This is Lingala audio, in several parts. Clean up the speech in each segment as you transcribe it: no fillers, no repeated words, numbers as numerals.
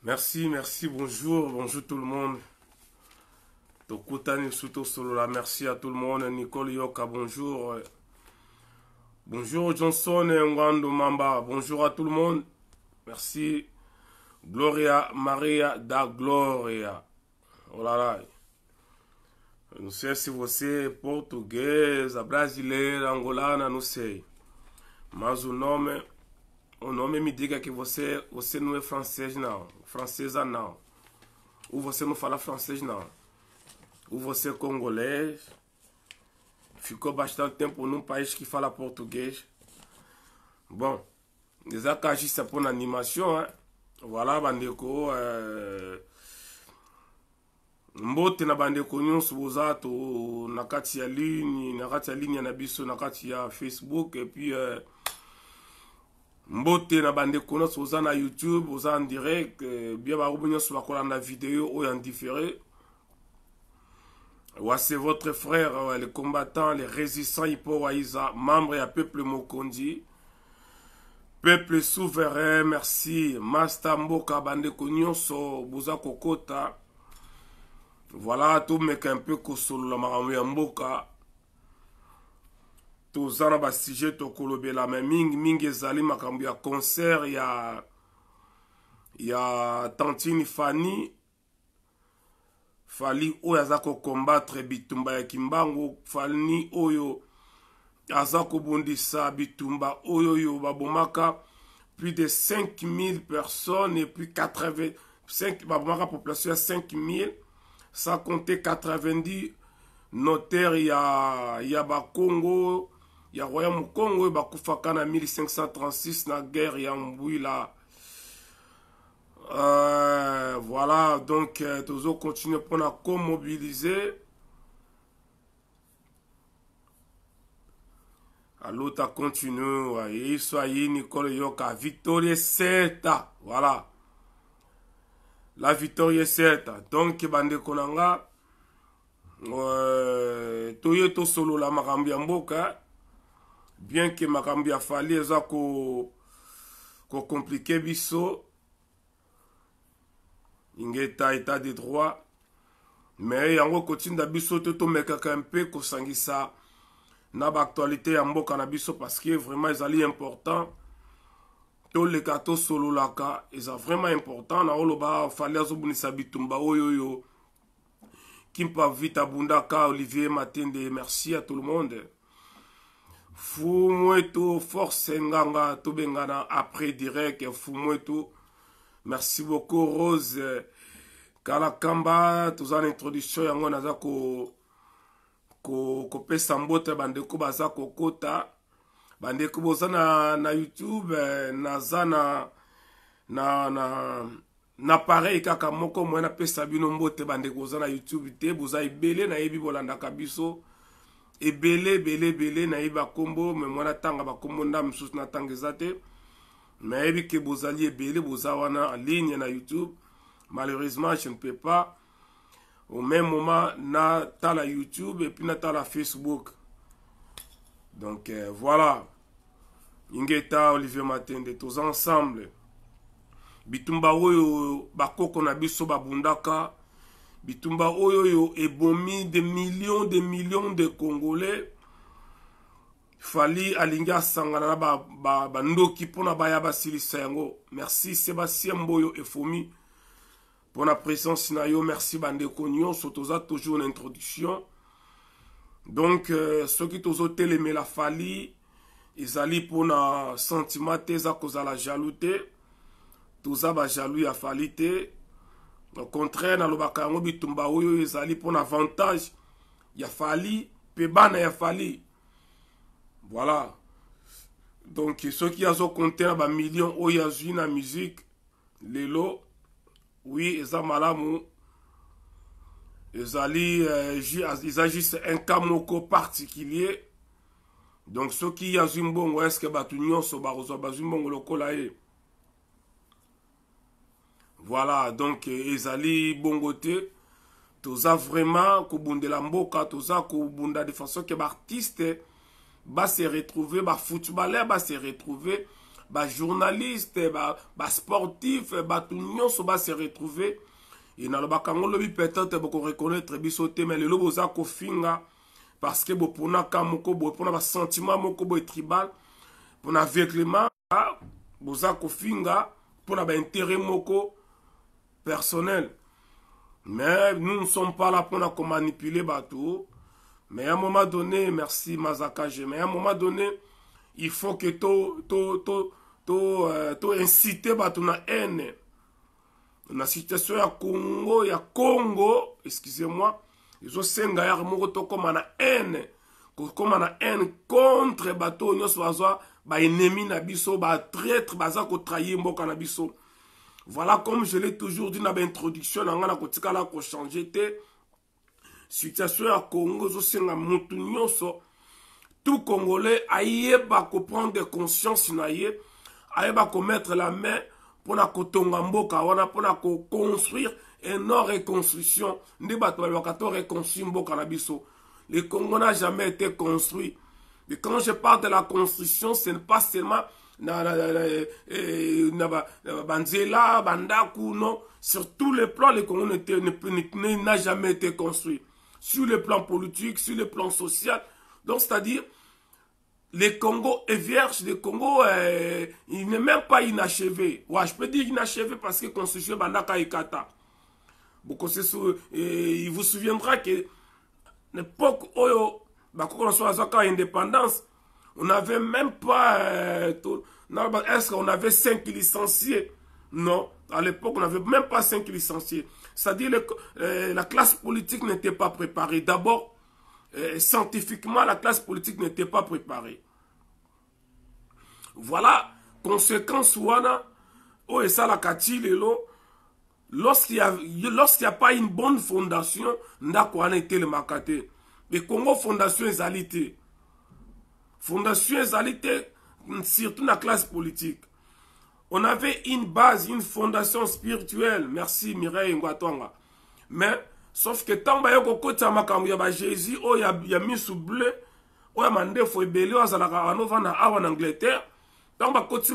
Merci, bonjour tout le monde. Tokutani Suto Solola, merci à tout le monde. Nicole Yoka, bonjour. Bonjour Johnson Ngando Mamba, bonjour à tout le monde. Merci. Gloria Maria da Gloria. Oh là là. Não sei se você é português, brasileira, angolana, não sei. Mas o nome me diga que você não é francês não. Francesa não. Ou você não fala francês não. Ou você é congolês. Ficou bastante tempo num país que fala português. Bom, exatamente ça pour l'animation, hein. Voilà, bandeko. Mbote na bandeko nyonso bozato na kati ya ligne na biso na kati ya Facebook et puis mbote na bandeko nyonso boza na YouTube, boza en direct, bien barubu nyonso bakolanda vidéo oyo en différé. Ouais, c'est votre frère, les combattants, les résistants Hippo Waïza, membre et peuple Mokondi. Peuple souverain, merci. Masta Mboka bandeko nyonso boza kokota. Voilà, tout mec un peu kosolo la maramou ya mboka. Tozana ba sujet to kolobela mais mingi ezali makambo ya concert ya Tantine Fanny. Fali oyo aza ko combattre bitumba ya Kimbangu, Fali oyo aza ko bondisa bitumba oyo babomaka plus de 5000 personnes et plus 85 babomaka population ya 5000. Sans compter 90 notaires, il y a Bakongo, il y a Royaume Congo, il y a Bakufaka en 1536, la guerre, il y a Mbouila. Voilà, donc, toujours continuer pour nous mobiliser. Alors, tu continues, et soyez Nicole Yoka, victoire certa, voilà. La victoire est certa. Donc, bande konanga, toye to solo la makambi ya mboka, bien que makambi ya fali eza ko compliqué biso, ingeta état de droit, mais yango kotinda biso to mekaka un peu ko sangisa na ba actualité ya mboka na biso parce que vraiment ezali important. Tous les gâteaux solo laka, c'est vraiment important. Na oloba fallait azobunisa bitumba oyoyo. Kimpa vita bundaka Olivier Matende, merci à tout le monde. Fumweto force nganga to bengana après direct Fumweto. Merci beaucoup Rose Kalakamba, tous en introduction yango naza ko pesa mbote bandeko baza kokota. Bandeko boza na YouTube naza na pareil kaka moko mwena pesa bino mbote bandeko boza na YouTube te boza ebele na yebi bolandaka biso ebele na yebi bakombo me mwana tanga bakombo nda msusu na tanga eza te na yebi ke bozali ebele boza wana en ligne na YouTube. Malheureusement je ne peux pas au même moment na tala YouTube et puis na tala Facebook. Donc voilà, Ingeta Olivier Matende, tous ensemble. Bitumba oyo bakoko na biso babundaka. Bitumba oyo ebomi de millions de Congolais. Fali alinga sangana na bandoki pona baya basilisa yango. Merci Sébastien Mboyo et Fomi pour la présence na yo. Merci bandeko nyonso toza toujours une introduction. Donc, ceux qui ont télémé la fali, ils allaient pour un sentiment, ils ont la jalouté, tous ont jaloux à falité. Au contraire, dans le bakarango bitumba oyo, ils allaient pour un avantage. Il y a fali, pebana ya fali. Voilà. Donc, ceux qui ont compté un million, oyo yazui na musique, lelo, oui, ils ont malamu. Ils agissent un cas moko particulier. Donc, ceux qui ont un bon, est-ce que Batunyon so bazumbongo lokolae. Voilà, donc, ils allaient bongote. Tous a vraiment, kobunde la mboka, tous a kobunda de façon que l'artiste va se retrouver, footballeur va se retrouver journaliste, sportif, tout nyonso ba se retrouver. Et dans le bakango lobi peut-être beaucoup reconnaître bisoté mais le lobo za ko finga parce que bo pona kamoko bo pona ba sentiment moko bo tribal pona aveuglement bo za ko finga pona ba intérêt moko personnel. Mais nous ne sommes pas là pour manipuler bateau. Mais à un moment donné, merci Mazakaje, mais à un moment donné, il faut que tu inciter bateau na haine. Dans la situation il y a Congo, excusez-moi, ils ont senga ya moko comme na haine. Comme na haine contre bateau, nous sommes ba ennemi na biso, ba traître, baza ko trahir mboka na biso. Voilà, comme je l'ai toujours dit dans l'introduction, on a changé la situation à Congo, tout Congolais a prendre conscience, a mettre la main pour construire une reconstruction. Le Congo n'a jamais été construit. Et quand je parle de la construction, ce n'est pas seulement Banzela, Bandaku, non. Sur tous les plans, le Congo n'a jamais été construit. Sur le plan politique, sur le plan social. Donc, c'est-à-dire, le Congo est vierge, le Congo, il n'est même pas inachevé. Ouais, je peux dire inachevé parce que la construction Bandaka et Kata. Il vous souviendra que l'époque où on soit à indépendance, on n'avait même pas... Est-ce qu'on avait 5 licenciés? Non. À l'époque, on n'avait même pas 5 licenciés. C'est-à-dire que la classe politique n'était pas préparée. D'abord, scientifiquement, la classe politique n'était pas préparée. Voilà, conséquence, wana, oh, et ça, la kati, lorsqu'il n'y a pas une bonne fondation, on été le makate. Mais Congo Fondation est alité. Fondation égalité, surtout dans la classe politique. On avait une base, une fondation spirituelle. Merci Mireille Ngwatonga. Mais, sauf que tant que il y a Jésus, il y a mis sous bleu, il y a mandé faut belé, en Angleterre. Tant que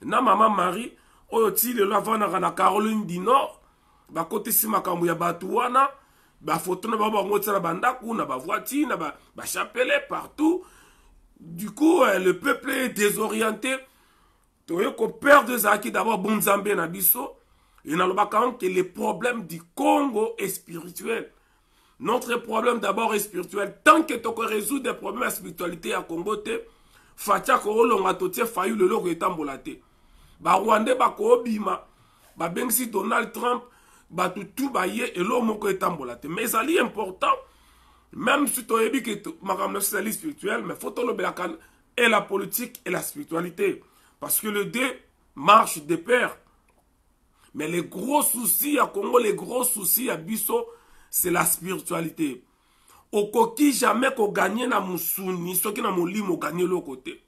na maman Marie, il y a Caroline du Nord, il y a Batouana, photo na bandaku, na voiture, na chapelet partout. Du coup, le peuple est désorienté. Tu vois qu'on perd des acquis d'abord Bonzambe na biso. Et dans le background que le problème du Congo est spirituel. Notre problème d'abord est spirituel. Tant que tu résous des problèmes de spiritualité à Congo, Fatia ko longa totie fayu le logo etambolate. Ba Rwanda ba ko bima. Ba bengsi Donald Trump ba tout ba ye et lo moko etambolate. Mais ça est important. Même si tu as dit que ma socialiste spirituelle, mais il faut que tu et la politique et la spiritualité. Parce que le deux marchent de pair. Mais les gros soucis à Congo, les gros soucis à Bisso, c'est la spiritualité. Au coquille jamais qu'on gagne na Mousouni, ceux qui n'ont pas limo gagné l'autre côté.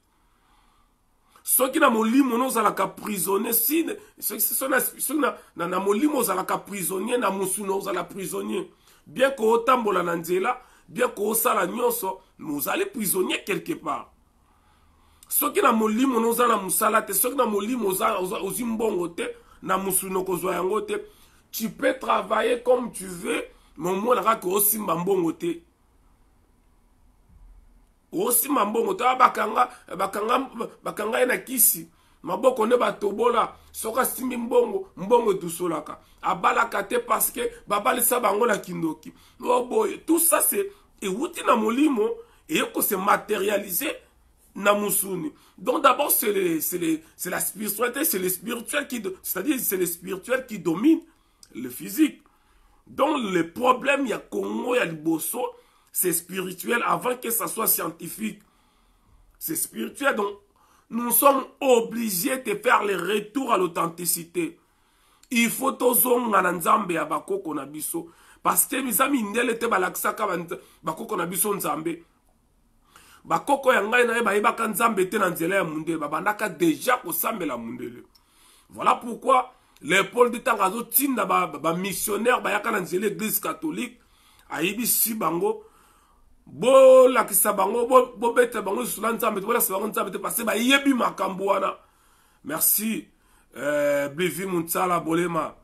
Ceux qui n'ont pas limo nous allons prisonnier. Si ceux qui n'ont pas limo nous allons prisonnier, na Mousouni nous allons prisonnier. Bien qu'au tambola nanzela, bien qu'au sala nyonso, nous allons prisonniers quelque part. Ceux qui n'ont pas limo nous allons moussalate, ceux qui n'ont pas limo nous allons aux imbongote, na Mousouni nous allons tu peux travailler comme tu veux, mais au moins là que aussi mbongote. Aussi mbongote bakanga ina kisi. Maboko ne batobola soka simi mbongo dusolaka abalaka te parce que babalisa bango la kindoki. Oh boy, tout ça c'est et wuti na molimo et que c'est matérialisé na musuni. Donc d'abord c'est la spiritualité, c'est le spirituel qui c'est-à-dire c'est le spirituel qui domine le physique. Donc le problème il y a Congo, il y a Liboso, c'est spirituel avant que ça soit scientifique. C'est spirituel donc nous sommes obligés de faire le retour à l'authenticité. Il faut tozonga na nzambe ya bakoko na biso parce que bizami ndele te balakisaka bakoko na biso nzambe. Bakoko ya ngai na yeba yebaka nzambe te na nzela ya mundele babandaka déjà kosambela mundele. Voilà pourquoi les Paul de Tangazo tinda ba missionnaire bayaka na nzela église catholique ayibi si bango bo lakisa bango bo bete bango sula nzambe bo lakisa bango nzambe te parce ba yebi makambo wana. Merci Blevi Moutsala Bolema,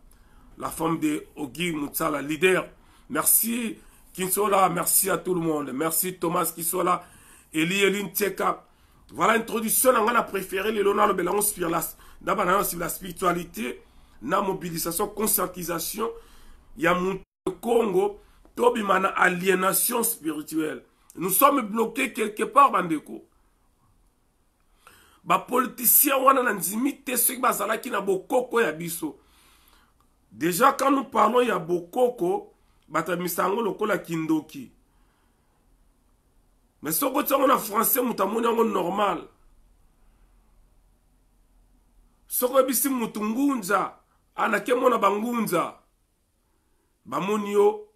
la femme de Ogi Moutsala, leader. Merci Kinsola, merci à tout le monde. Merci Thomas Kinsola, Eline Tcheka. Voilà l'introduction, on a préféré les Léonard Belango sur la spiritualité, la mobilisation, conscientisation. Il y a mon Congo, Tobimana aliénation spirituelle. Nous sommes bloqués quelque part, Bandeko. Ba politicien wana na nzimite ceux qui bazala ki na bokoko ya biso. Déjà quand nous parlons ya bokoko, bata misango lokola kindoki. Mais soko tsango na français mutamoni yango normal. Soko bisi mutungunza, anake mona bangunza. Bamoni yo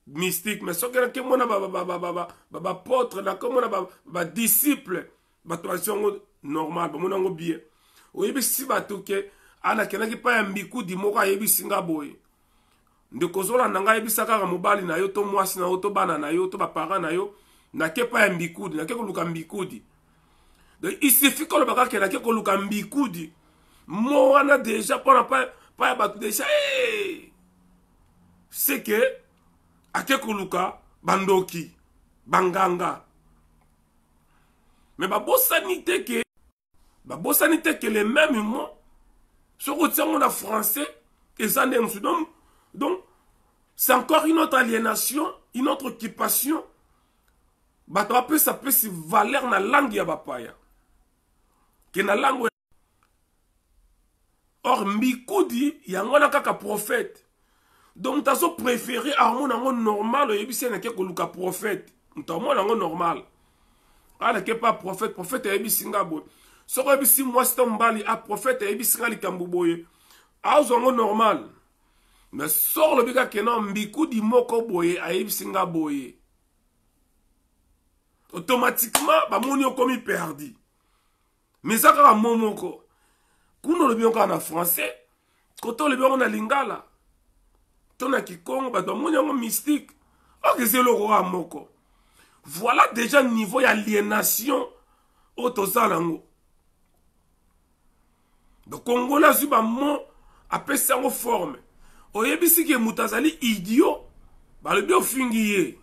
mystique, mais soko na ke mona ba potre, na ke mona ba disciple, ba tradition normal, ba mona ngo bien. Oyebi si batuke ana kenaki pa ya mbiku di moko ayebi singa boye. Ndeko zola nanga yebi saka mobali na yo to mwasi na yo to bana na yo to ba parents na yo na ke pa ya mbikudi, na ke ko luka mbikudi. Donc il suffit que le baka ke na ke ko luka mbikudi. Mo wana déjà pa ya batu déjà c'est que ake ko luka bandoki, banganga. Mais ba bosanité que les mêmes mots se retiennent en français et ça n'est pas. Donc, c'est encore une autre aliénation, une autre occupation. Bah, ça peut se valer dans la langue ya bapaya. Que na langue. Or, Mbikoudi, il y a un kaka prophète. Donc, t'as préféré à un normal, et puis c'est un kaka prophète. T'as un normal. Ah, n'est pas prophète, prophète est Singapore. So si moi c'est un bali à prophète et Singali Kambuboye. Ah, zongo normal. Mais sort le biga kenan mbiku di moko boye a Singapore. Automatiquement, ba moni okomi perdu. Mais ça ka momoko. Kuno le bien en français, koto le bien en lingala. Tona kikongo ba moni en mystique. Ok, c'est le roi moko. Voilà déjà niveau d'aliénation au Tozalango. Donc, Congola zuba mo appelle ça en forme. Oyebisi ke mutazali idiot, ba le bio fingiye.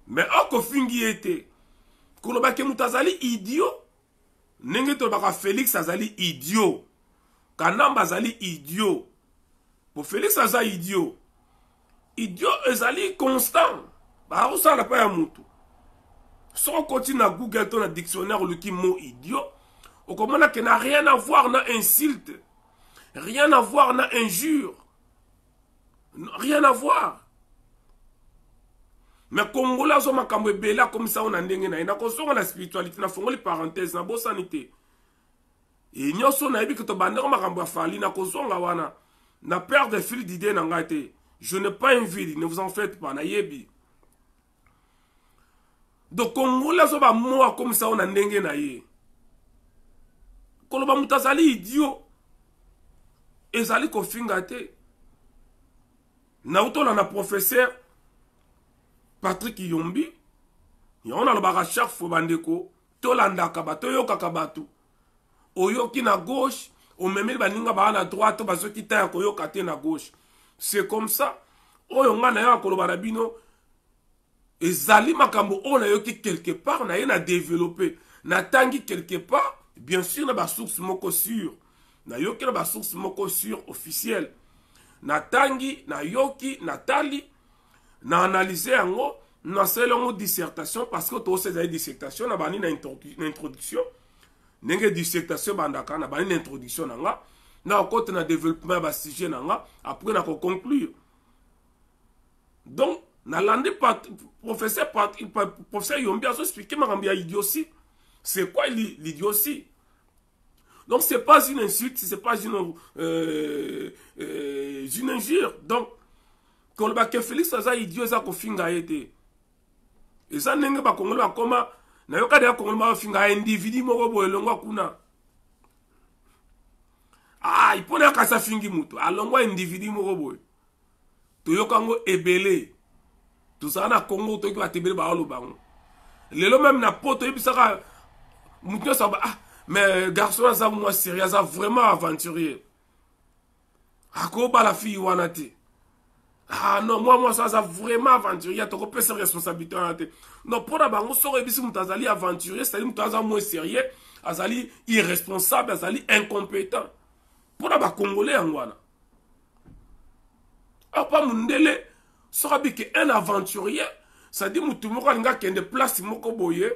Mais oko fingiye te. Koloba ke mutazali idiot, nenge to baka Félix azali idiot. Kanamba azali idiot. Pour Félix azali idiot. Idiot ezali constant. Bah, on s'en a pas un mot. Si on continue à Google, ton dictionnaire, le qui mot idiot, on comprend qu'il n'a rien à voir dans insulte, rien à voir dans injure, rien à voir. Mais Congola, on m'a bela comme ça, on a ndenge na construit la spiritualité, na fongo les parenthèses, na bonne sanité. Et nous sommes na que to bande on m'a fali na construit la wana, na perdre de fil d'idée na ngate. Je n'ai pas envie, ne vous en faites pas, na yebi. Donc, Congola, so ba moi comme ça, on a ndenge na ye. Koloba mutazali idiot. Ezali ko fingate. Na utola na professeur Patrick Yombi. Yon a le baka chaque fois bandeko. Tolanda kabato, yo kakabatu. Oyoki na gauche. O memeli baninga ba na droite. Baso ki ta ko yo kate na gauche. C'est comme ça. Oyo nga na ya koloba rabino. Et Zali Makambo, on a eu quelque part, on a eu à développer. Na tangi quelque part, bien sûr, on a une source moko sûre. Na yoki na source moko sûre officielle. Na tangi, na yoki, na tali, na analyser ango, na selon dissertation, parce que tous ces dissertation, na bani na introduction. Nenge dissertation bandaka, na bani na introduction nanga. Na côté na développement ba sujet nanga, après na ko conclure. Donc, Nalande professeur Yombi a expliqué ma idiotie. C'est quoi l'idiotie? Donc c'est pas une insulte, c'est pas une injure. Donc quand le Félix a idiot ça ko finga été. Et ça n'engue pas Congo ba koma na yoka de Congo ba finga individu moko boye longwa kuna. Ah, il pone akasa fingi mutu, alongwa individu moko boye. To yoka ngo ebele. Tout ça na Congo to ki ba tebele ba bango. Lelo même na poto yebisaka mutu ça ba ah mais garçon ça moi sérieux ça vraiment aventurier. Ako ba la fille wana te. Ah non, moi ça vraiment aventurier, tu peux ses responsabilités en tête. Non, pour la banque, on ebisi mutazali aventurier, c'est-à-dire mutazali moins sérieux, azali irresponsable, azali incompétent. Pour la banque congolais en wana. Alors pas mundele, sera que un aventurier, ça dit mutu moko nga kende place moko boye,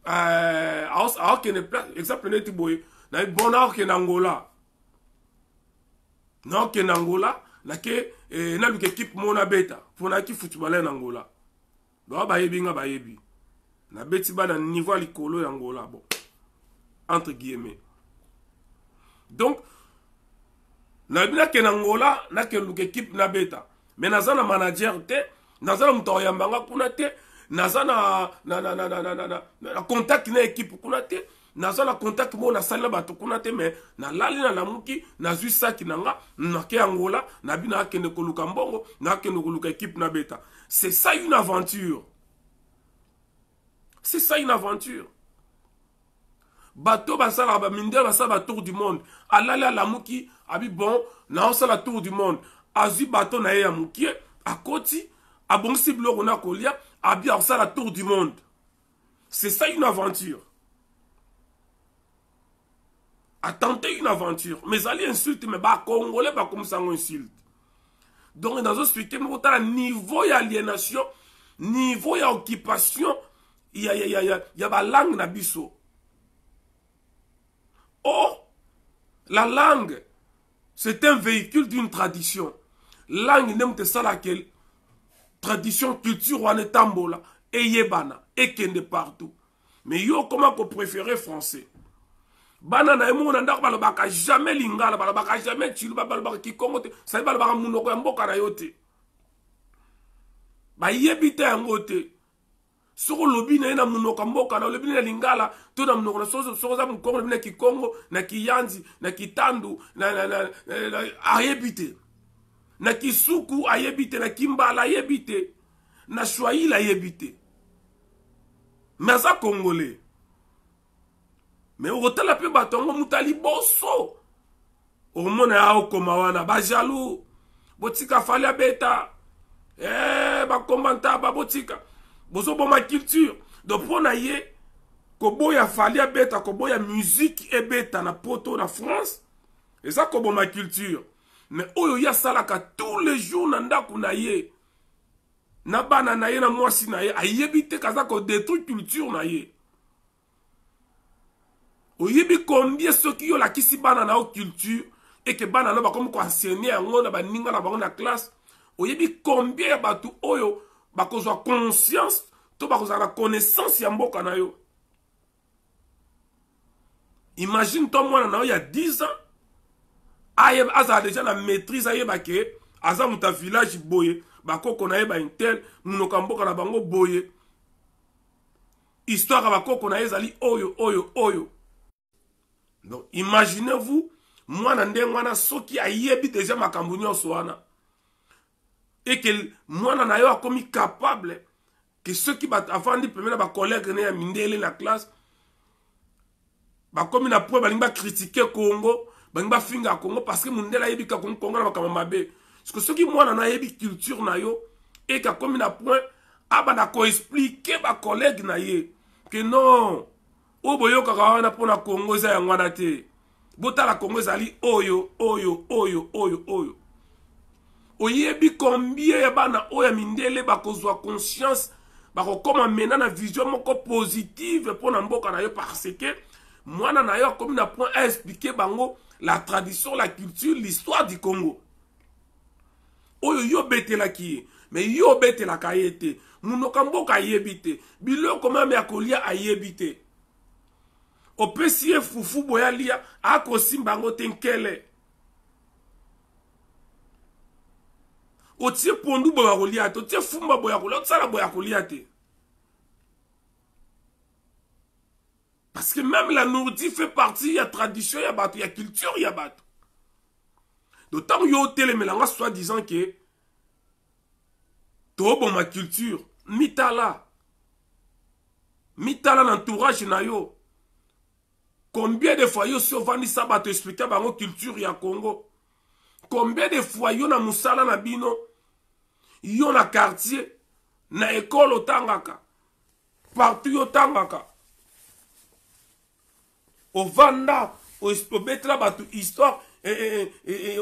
alors kende place, exemple neti boye, na bona ke Angola. Non ke Angola. Nake na luke équipe mona beta pour na ki footballer en Angola. Ba bayebi nga bayebi. Na beti ba na niveau likolo ya Angola bon. Entre guillemets. Donc na bina ke Angola na ke luke équipe na beta. Mais nazana manager te, nazana muto yambanga kuna te, nazana na contact na équipe kuna te. Naza na contact mo na sala bato kuna te mais na lali na lamuki na zui saki nanga na ke Angola na bina akende koluka mbongo na akende koluka équipe na beta. C'est ça une aventure. C'est ça une aventure. Bato basala ba minde basala tour du monde. Alali la lamuki abi bon na osala tour du monde. Azu bato na ya mukie akoti abongsi bloko na kolia abi osala tour du monde. C'est ça une aventure. A tenter une aventure. Mais allez insulter, mais bah, Congolais, bah, comme ça, on insulte. Donc, dans un spectacle, nous avons niveau d'aliénation, niveau d'occupation, il y a la langue nabiso. Oh, la langue, c'est un véhicule d'une tradition. Langue, n'aime pas ça laquelle tradition, culture, on est tambola, et yebana, et kende partout. Mais yo, comment qu'on préférait français? Banana emo na ndako balobaka jamais lingala balobaka jamais chilu balobaka kikongo te ça balobaka munoko ya mboka na yote ba yebite yango te soko lobi na munoko ya mboka na lobi na lingala to na munoko na soko za mukongo na kikongo na kiyanzi na kitandu na ayebite na kisuku ayebite na kimbala ayebite na swahili ayebite mais ça congolais. Mais au retour la pe batongo mutali boso. Au mona ya okoma wana ba jaloux. Botika fali beta. Ba komanta ba botika. Boso bon ma culture. Donc pour na ye ko boya fali beta ko boya musique et beta na poto na France. Et ça ko bon ma culture. Mais oyo ya salaka tous les jours na ndaku na ye. Na bana na ye na mwasi na ye ayebite kaza ko détruire culture na ye. Oyebi combien ceux qui ont la kisi bana na culture et que bana na ba comme ko enseigner yango na ba ninga na ba na classe. Oyebi combien ba tu oyo ba ko zo conscience to ba ko za la connaissance ya mboka na yo. Imagine toi moi na il y a 10 ans ayeb aza déjà la maîtrise ayeba ke aza muta village boye ba koko na yeba intel munoka mboka na bango boye. Histoire ba koko na ezali oyo. Donc, imaginez-vous, moi, je soki ayebi déjà ma cambouignon soana. Et que moi, je suis capable que ceux qui battent avant de prendre ma collègue na mindele la classe, comme na preuve ba critiquer Congo, ba finga Congo parce que mundela yebi ka Congo na ba mabe. Parce que ceux qui moi na yebi culture na yo et que comme na point abana ko expliquer ba collègue na ye que non. Oboyo kakawana pona Congo za yangwana te. Bota la Congo zali oyo. Oyebi combien ya bana oya mindele bakozwa conscience bako koma mena na vision moko positive pona mboka na yo parce que mwana na yo comme na point à expliquer bango la tradition, la culture, l'histoire du Congo. Oyo yo betela ki mais yo betela kayete. Munoka mboka yebite. Bilo koma me akolia ayebite. Opesie fufu boya lia ako simbango tenkele. Otie pondu boya kolia te, otie fumba boya kolia, otsala boya kolia te. Parce que même la nourriture fait partie, il y a tradition, il y a bateau, il y a culture, il y a bateau. D'autant que yo télé melanga soit disant que to bon ma culture. mitala l'entourage na yo. Combien de fois yo sovandi ça ba te expliquer bango culture ya Congo? Combien de fois yo na musala na bino, yo na quartier, na école otangaka, partout yo tangaka. Ovanda, obetra batu histoire,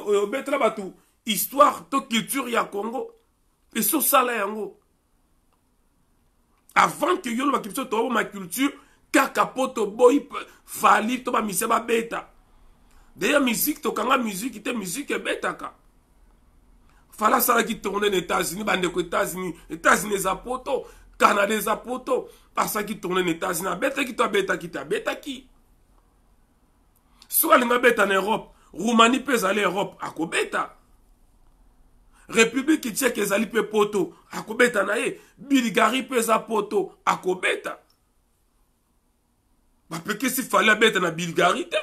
obetra batu histoire to culture ya Congo. Et so sala yango. Avant que yo le kibiso to ma culture, kaka poto boy fali to ba miseba beta. D'ailleurs musique to kanga musique ite musique beta ka. Fala sala qui tourner aux États-Unis, bande ko États-Unis za poto, Canada za poto, parce qui tourner aux États-Unis, beta qui to beta qui ta beta qui. Soit linga beta en Europe, Roumanie peut aller en Europe, ako beta. République tchèque ezali pe poto, ako beta na ye, Bulgarie peut za poto, ako beta. Ba peke si fallait beta na Bulgarie te.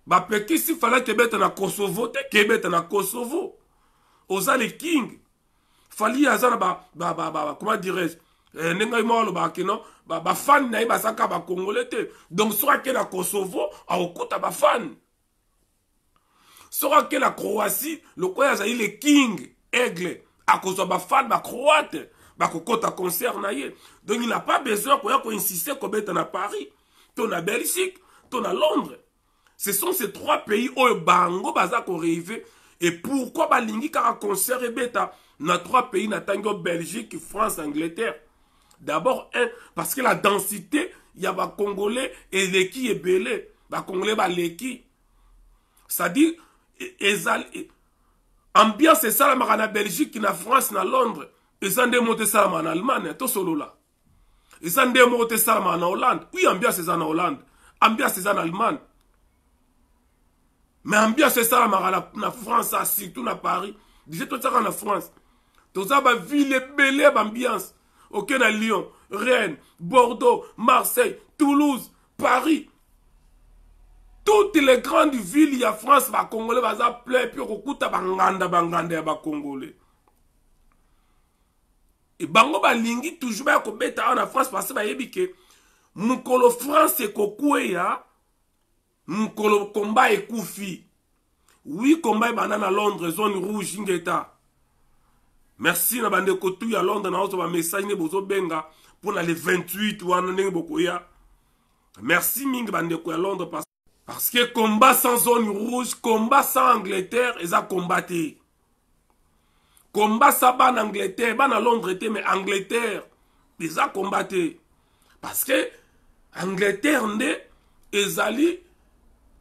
Ba peke si fallait que beta na Kosovo te, que beta na Kosovo. Oza le king. Fali azana comment dirais-je? Nenga imolo ba keno, ba fan na ba saka ba congolais te. Donc soit que na Kosovo, a okuta ba fan. Soit que la Croatie, le quoi azali le king, aigle, a cause ba fan ba croate. Bah, kokota concert na ye. Donc il n'a pas besoin qu'on insister qu'on mette à Paris, ton à Belgique, ton à Londres. Ce sont ces trois pays où le bango baza ko rêver. Et pourquoi balingi kara concert et bêta na trois pays na tango Belgique, France, Angleterre. D'abord parce que la densité, il y a ba Congolais et l'équi est belé. Ba Congolais ba l'équi. C'est-à-dire ambiance c'est ça la na Belgique, na France, na Londres. Ils ont démonté ça en Allemagne, tout solo là. Ils ont démonté ça en Hollande. Oui, ambiance c'est en Hollande. Ambiance c'est en Allemagne. Mais ambiance c'est ça en France, surtout à Paris. Déjà tout ça en France. Tout ça va ville belle ambiance. Ok, à Lyon, Rennes, Bordeaux, Marseille, Toulouse, Paris. Toutes les grandes villes, il y a France, va Congolais, va plein, puis au coup, banganda, va Congolais. Et bango balingi toujours ba ko beta en France parce que ba yebike mukolo France kokweya mukolo combat ekufi. Oui combat banana Londres zone rouge ngeta. Merci na bande ko tu ya Londres na ozo ba message ne bozo benga pour le 28 wana ndenge bokoya. Merci ming bande ko ya Londres parce que combat sans zone rouge, combat sans Angleterre, ils a combattu. Combat ça en Angleterre, en Londres, mais Angleterre, ils ont combattu. Parce que Angleterre, ils allaient,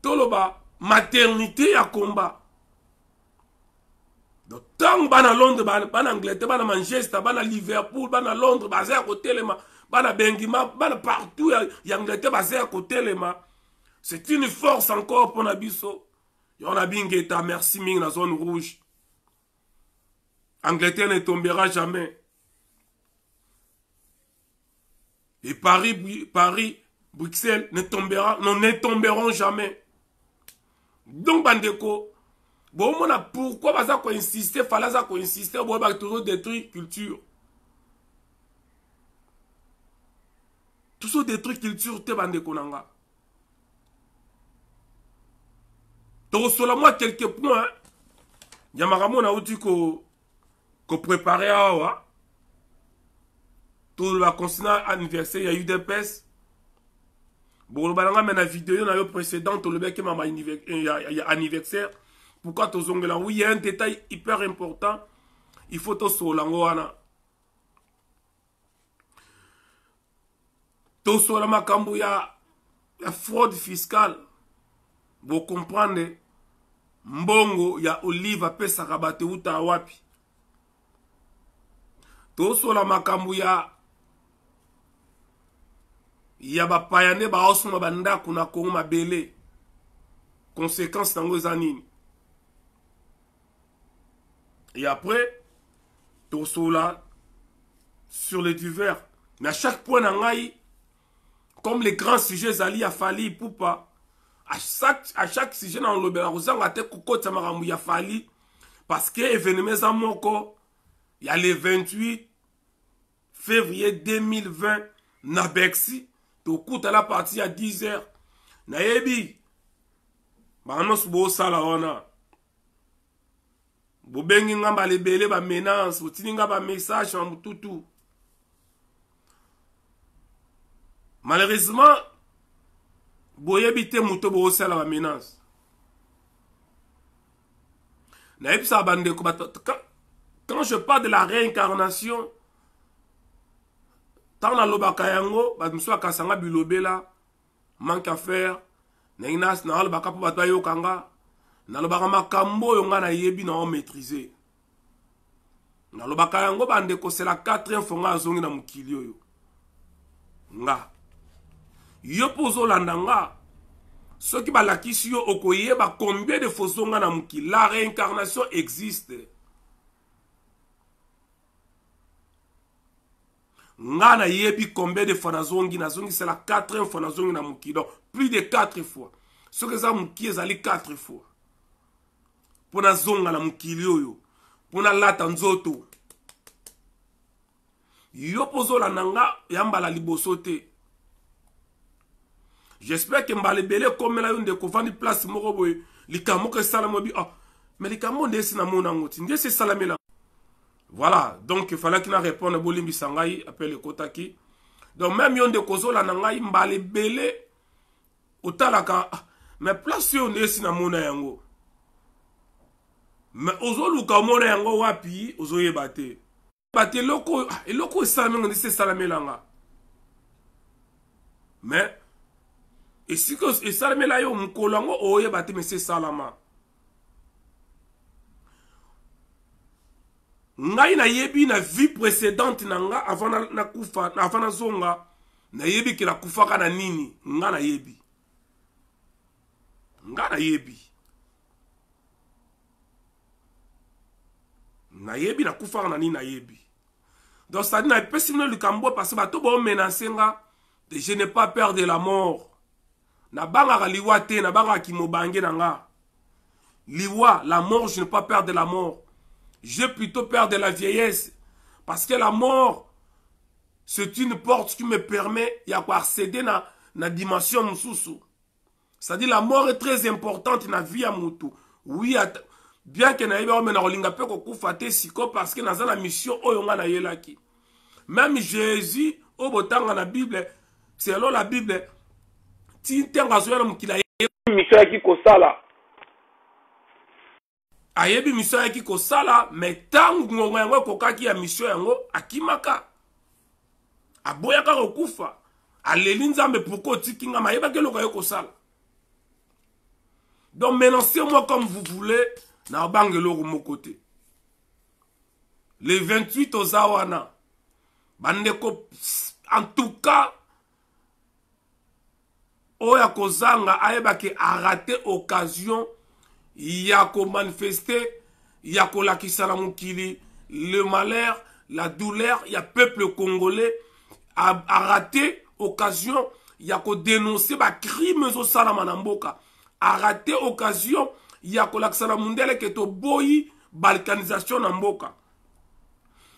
toloba, maternité à combat. Donc, tant que en Londres, en Angleterre, en Manchester, en Liverpool, en Londres, basé à côté, en Benguima, partout, il y a Angleterre basé à côté, c'est une force encore pour Nabiso. Il y en a bien qui est à merci, dans la zone rouge. Angleterre ne tombera jamais. Et Paris, Bruxelles ne tomberont jamais. Donc, Bandeko, bon, pourquoi vas-tu insister, fallait insister, on va toujours détruire culture. Tout ça détruire culture, te Bandeko nanga. Donc, sur moi, quelques points, Yamaramon a dit que préparer à Awa. Tout le continent anniversaire, il y a eu des pèses. Bon, le balanga mais la vidéo na yo précédente, le mec m'a anniversaire. Pourquoi tu là? Oui, il y a un détail hyper important. Il faut to solango ana. To solama kambu ya fraude fiscale. Vous comprenez? Mbongo ya Olive pesa kabate uta wapi. Tosola makambu ya bapayane ba osuma banda kuna Kongo mabele. Conséquence nango zanini. Et après, tosola sur les divers. Mais à chaque point nangai, comme les grands sujets zali a fali poupa. À chaque sujet dans le Bélarusang a été kokota marambu ya fali. Parce que événement zamoko Il y a le 28 février 2020, na Bexi, to kuta la partie à 10h. Na yebi, banos bo sala wana. Bo bengi ngamba lebele ba menace, bo tininga ba message en mututu. Malheureusement, bo yebi te muto bo sala ba menace. Na yebi sa bande ko quand je parle de la réincarnation, tant na lobaka yango, ba mso akasanga bilobela, manque à faire, na inas na lobaka po bato yo kanga, na lobaka makambo yo nga na yebi na o maîtriser. Na lobaka yango bande ko c'est la 4e fois nga azongi na mukili yo. Nga. Yo pozo landa nga. Ceux qui balakisi yo okoyeba combien de fois zonga na mukili. La réincarnation existe. Nga na yebi combien de fois nazongi c'est la 4e fois nazongi na muki. Donc plus de 4 fois. Ce que ça muki ezali 4 fois. Pour nazonga na mukili yo. Pour na lata nzoto. Yo pozo la nanga yamba la liboso te. J'espère que mbale bele comme la yonde ko vandi place moko boy. Likamo ke salamo bi ah mais likamo ndesi na mona ngoti. Ndesi salamela. Voilà, donc il fallait qu'il réponde à Bolimbi Sangai, appelle Kotaki. Donc même yon de kozo la nangai mbale bele otalaka mais place yon de sina mona yango. Mais ozo luka mona yango wapi ozo yebate. Bate loko salame ngoni se salame langa. Mais et si que et salame la yo mkolango oye bate mais c'est salama. Ngai na yebi na vie précédente nanga avant na kufa avant na zonga na yebi ki la kufa kana nini nga na yebi na kufa kana nini na yebi donc ça dit na pesi no likambo parce que bato bo menacer nga je n'ai pas peur de la mort na banga liwa te na banga ki mobange nanga liwa la mort je n'ai pas peur de la mort. J'ai plutôt peur de la vieillesse. Parce que la mort, c'est une porte qui me permet d'accéder dans la dimension moussou. C'est-à-dire la mort est très importante dans la vie à moutou. Oui, bien que naïbe on na pe ko kufate siko parce que dans la mission oyonga na yelaki. Même Jésus au botanga na Bible, selon la Bible, tintenga zoya mukila mission qui ko sala. Ayebi mission yaki ko sala mais tangu ngongo yango kokaki ya mission yango akimaka aboyaka kokufa aleli nzambe pourquoi tikinga mayeba ke lokaya ko sala. Donc menacez-moi comme vous voulez na bangelo ko mokote le 28 ozawana bandeko en tout cas oya kozanga ayeba ke a raté occasion. Il y a qu'à manifester, il y a qu'à lakisa la mukili, le malheur, la douleur, il y a peuple congolais a raté occasion, il y a qu'à dénoncer les crimes au salamanamboka, a raté occasion, il y a qu'à lakisa la mundele que to boyi balkanisation namboka.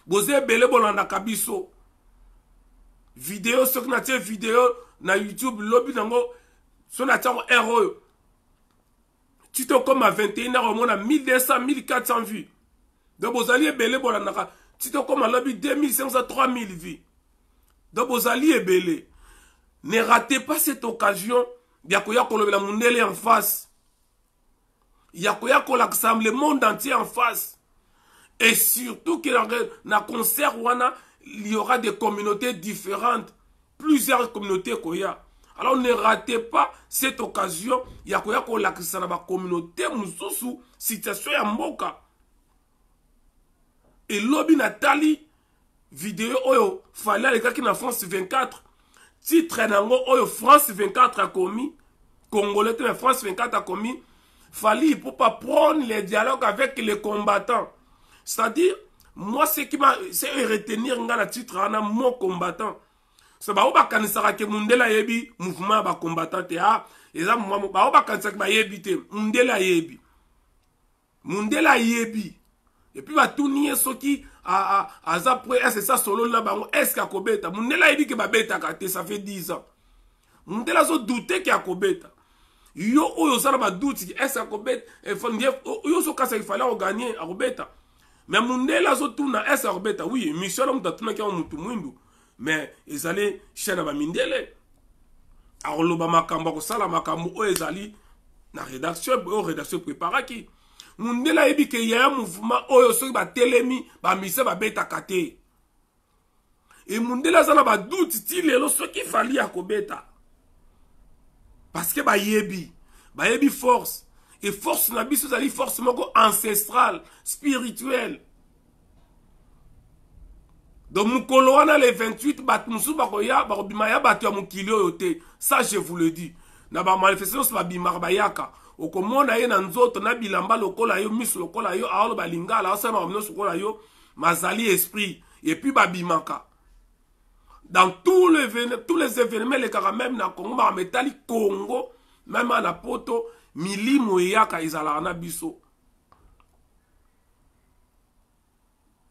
Boze bele bolanda kabiso vidéo ce que na tie vidéo na YouTube lobby nango so na tie héros. Tu te comme à 21h, on a 1200, 1400 vues. Donc, vous allez belé, tu te comme à lobby 2500, 3000 vues. Donc, vous allez belé. Ne ratez pas cette occasion. Yakoya la mundele en face. Yakoya le monde entier en face. Et surtout qu'il y a un concert où il y aura des communautés différentes. Plusieurs communautés koya. Alors ne ratez pas cette occasion. Il y a la communauté mususu situation ya mboka. Et lobby Nathalie vidéo oyo fallait les gars qui na France 24 titre nango oyo France 24 a commis congolais mais France 24 a commis fallait pour pas prendre les dialogues avec les combattants. C'est-à-dire moi ce qui m'a c'est retenir ngana titre ana mon combattant. So ba oba kanisaka ke mundela yebi mouvement ba combattant te ah eza mouvement ba oba kanisaka ba yebi te mundela yebi Et puis batuni soki aza prêt est-ce ça solo na bango est-ce ka kobeta mundela yebi ke babeta kate ça fait 10 ans mundela zo douter ke akobeta yo oyo sala ba doute est-ce ka kobeta yo so kasa il fallait gagner akobeta mais mundela zo tuna est-ce ka kobeta oui mission la mutatuna ke mutu mwindu mais ezali chaîne ba mindele akoloba makambo ko sala makambo o ezali na rédaction préparaki mundela yebi ke ya mouvement oyo soki ba telemi ba mise ba beta kate et mundela zana ba doute ti lelo soki fali akobeta parce que ba yebi force et force na biso zali force moko ancestrale spirituelle donc mukolo wana le 28 bat musu bakoya bakobima ya bato ya mokili oyo te ça je vous le dis na ba manifestation ba bimar bayaka okomona ye na nzoto na bilamba lokola yo miso lokola yo aolo balingala asama ba mnoso lokola yo mazali esprit et puis babimaka dans tous les événements les kaka même na Congo ba metali Congo même na poto milimo yaka izala na biso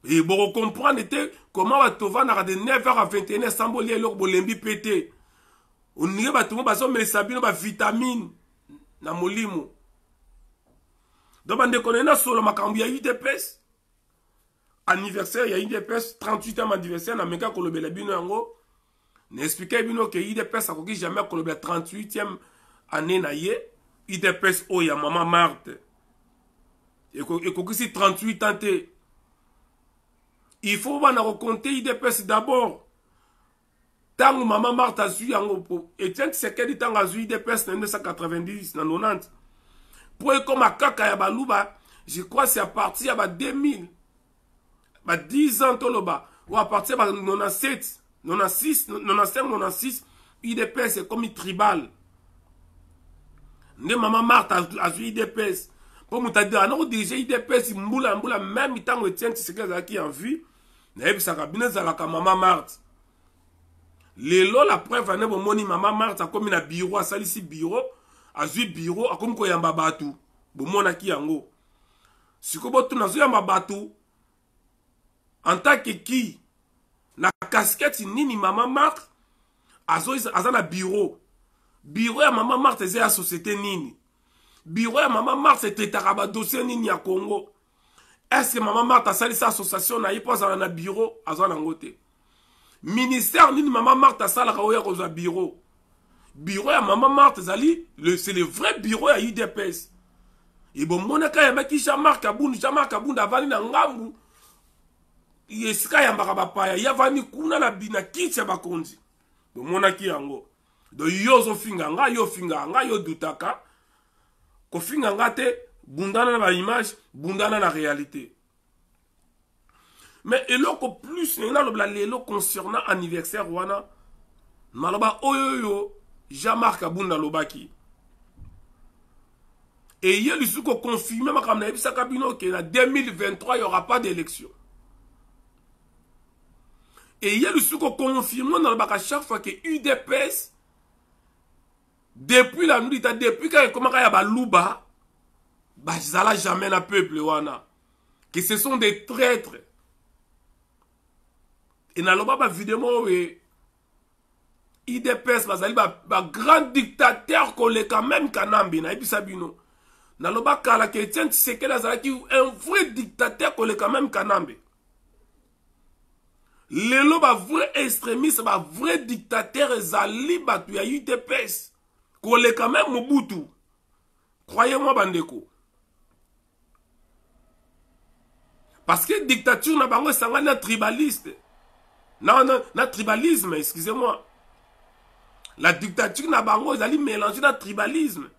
et bon comprendre était comment va tova na de 9h à 21h samboli eloko bolembi pété on n'y ba tout ba so mais sabino ba vitamine na molimo donc bande konena solo makambo ya UDPS anniversaire ya UDPS 38e anniversaire na meka kolobela bino yango n'expliquer bino que UDPS akoki jamais kolobela 38e année na ye UDPS o ya mama Marthe et koki si 38 ans te il faut bana raconter UDPS d'abord tango mama Marthe a zui yango po Etienne Tshisekedi tango a zui UDPS na 1990 na 90 pour comme kaka ya baluba je crois c'est à partir ya 2000 ba 10 ans toloba ou à partir ba 97 96 95 96 UDPS c'est comme tribal ne mama Marthe a zui UDPS pour mutadi ana dirige UDPS mbula même tango Etienne Tshisekedi qui en vue na ebisa kabine zalaka mama Marthe lelo la preuve ane bomoni mama Marthe akomi na bureau asalisi bureau azui bureau akomi koyamba batu bomonaki yango sikobo tu nazo yamba batu en tant que qui na casquette nini mama Marthe aza na bureau ya mama Marthe eza ya société nini bureau ya mama Marthe etetaka ba dossier nini ya Congo est-ce que mama Marthe asalisa association na ye po azala na bureau aza nango te ministère nini mama Marthe asalaka oya kozwa bureau ya mama Marthe zali c'est le vrai bureau ya UDPS et bon monaka yambaki Jean-Marc Kabunda avani na ngambu yesika yambaka bapaya yavani kuna na bina kiti ya bakonzi bon monaki yango do yozo finga nga yo finga nga yo dutaka ko finga nga te bundana na ba image bundana na réalité. Mais eloko plus na lobla lelo concernant anniversaire wana maloba oyoyo Jean-Marc Kabunda lobaki et il y a le suko confirmé makamna ebisa kabino que en 2023 il y aura pas d'élection et il y a le suko confirmé dans le chaque fois que UDPS depuis la nuit depuis quand comment ya baluba ba zala jamais na peuple wana que ce sont des traîtres. Et na loba ba vidéo we IDPS bazali ba grand dictateur koleka même kanambi na ebisa bino na loba kala ke Etienne Tshisekedi azalaki un vrai dictateur koleka même kanambi lelo ba vrai extrémiste ba vrai dictateur ezali batu ya UDPS koleka même Mobutu croyez-moi bandeko parce que dictature na bango sangana na tribaliste. Non, na tribalisme, excusez-moi. La dictature na bango, ils allaient mélanger na tribalisme.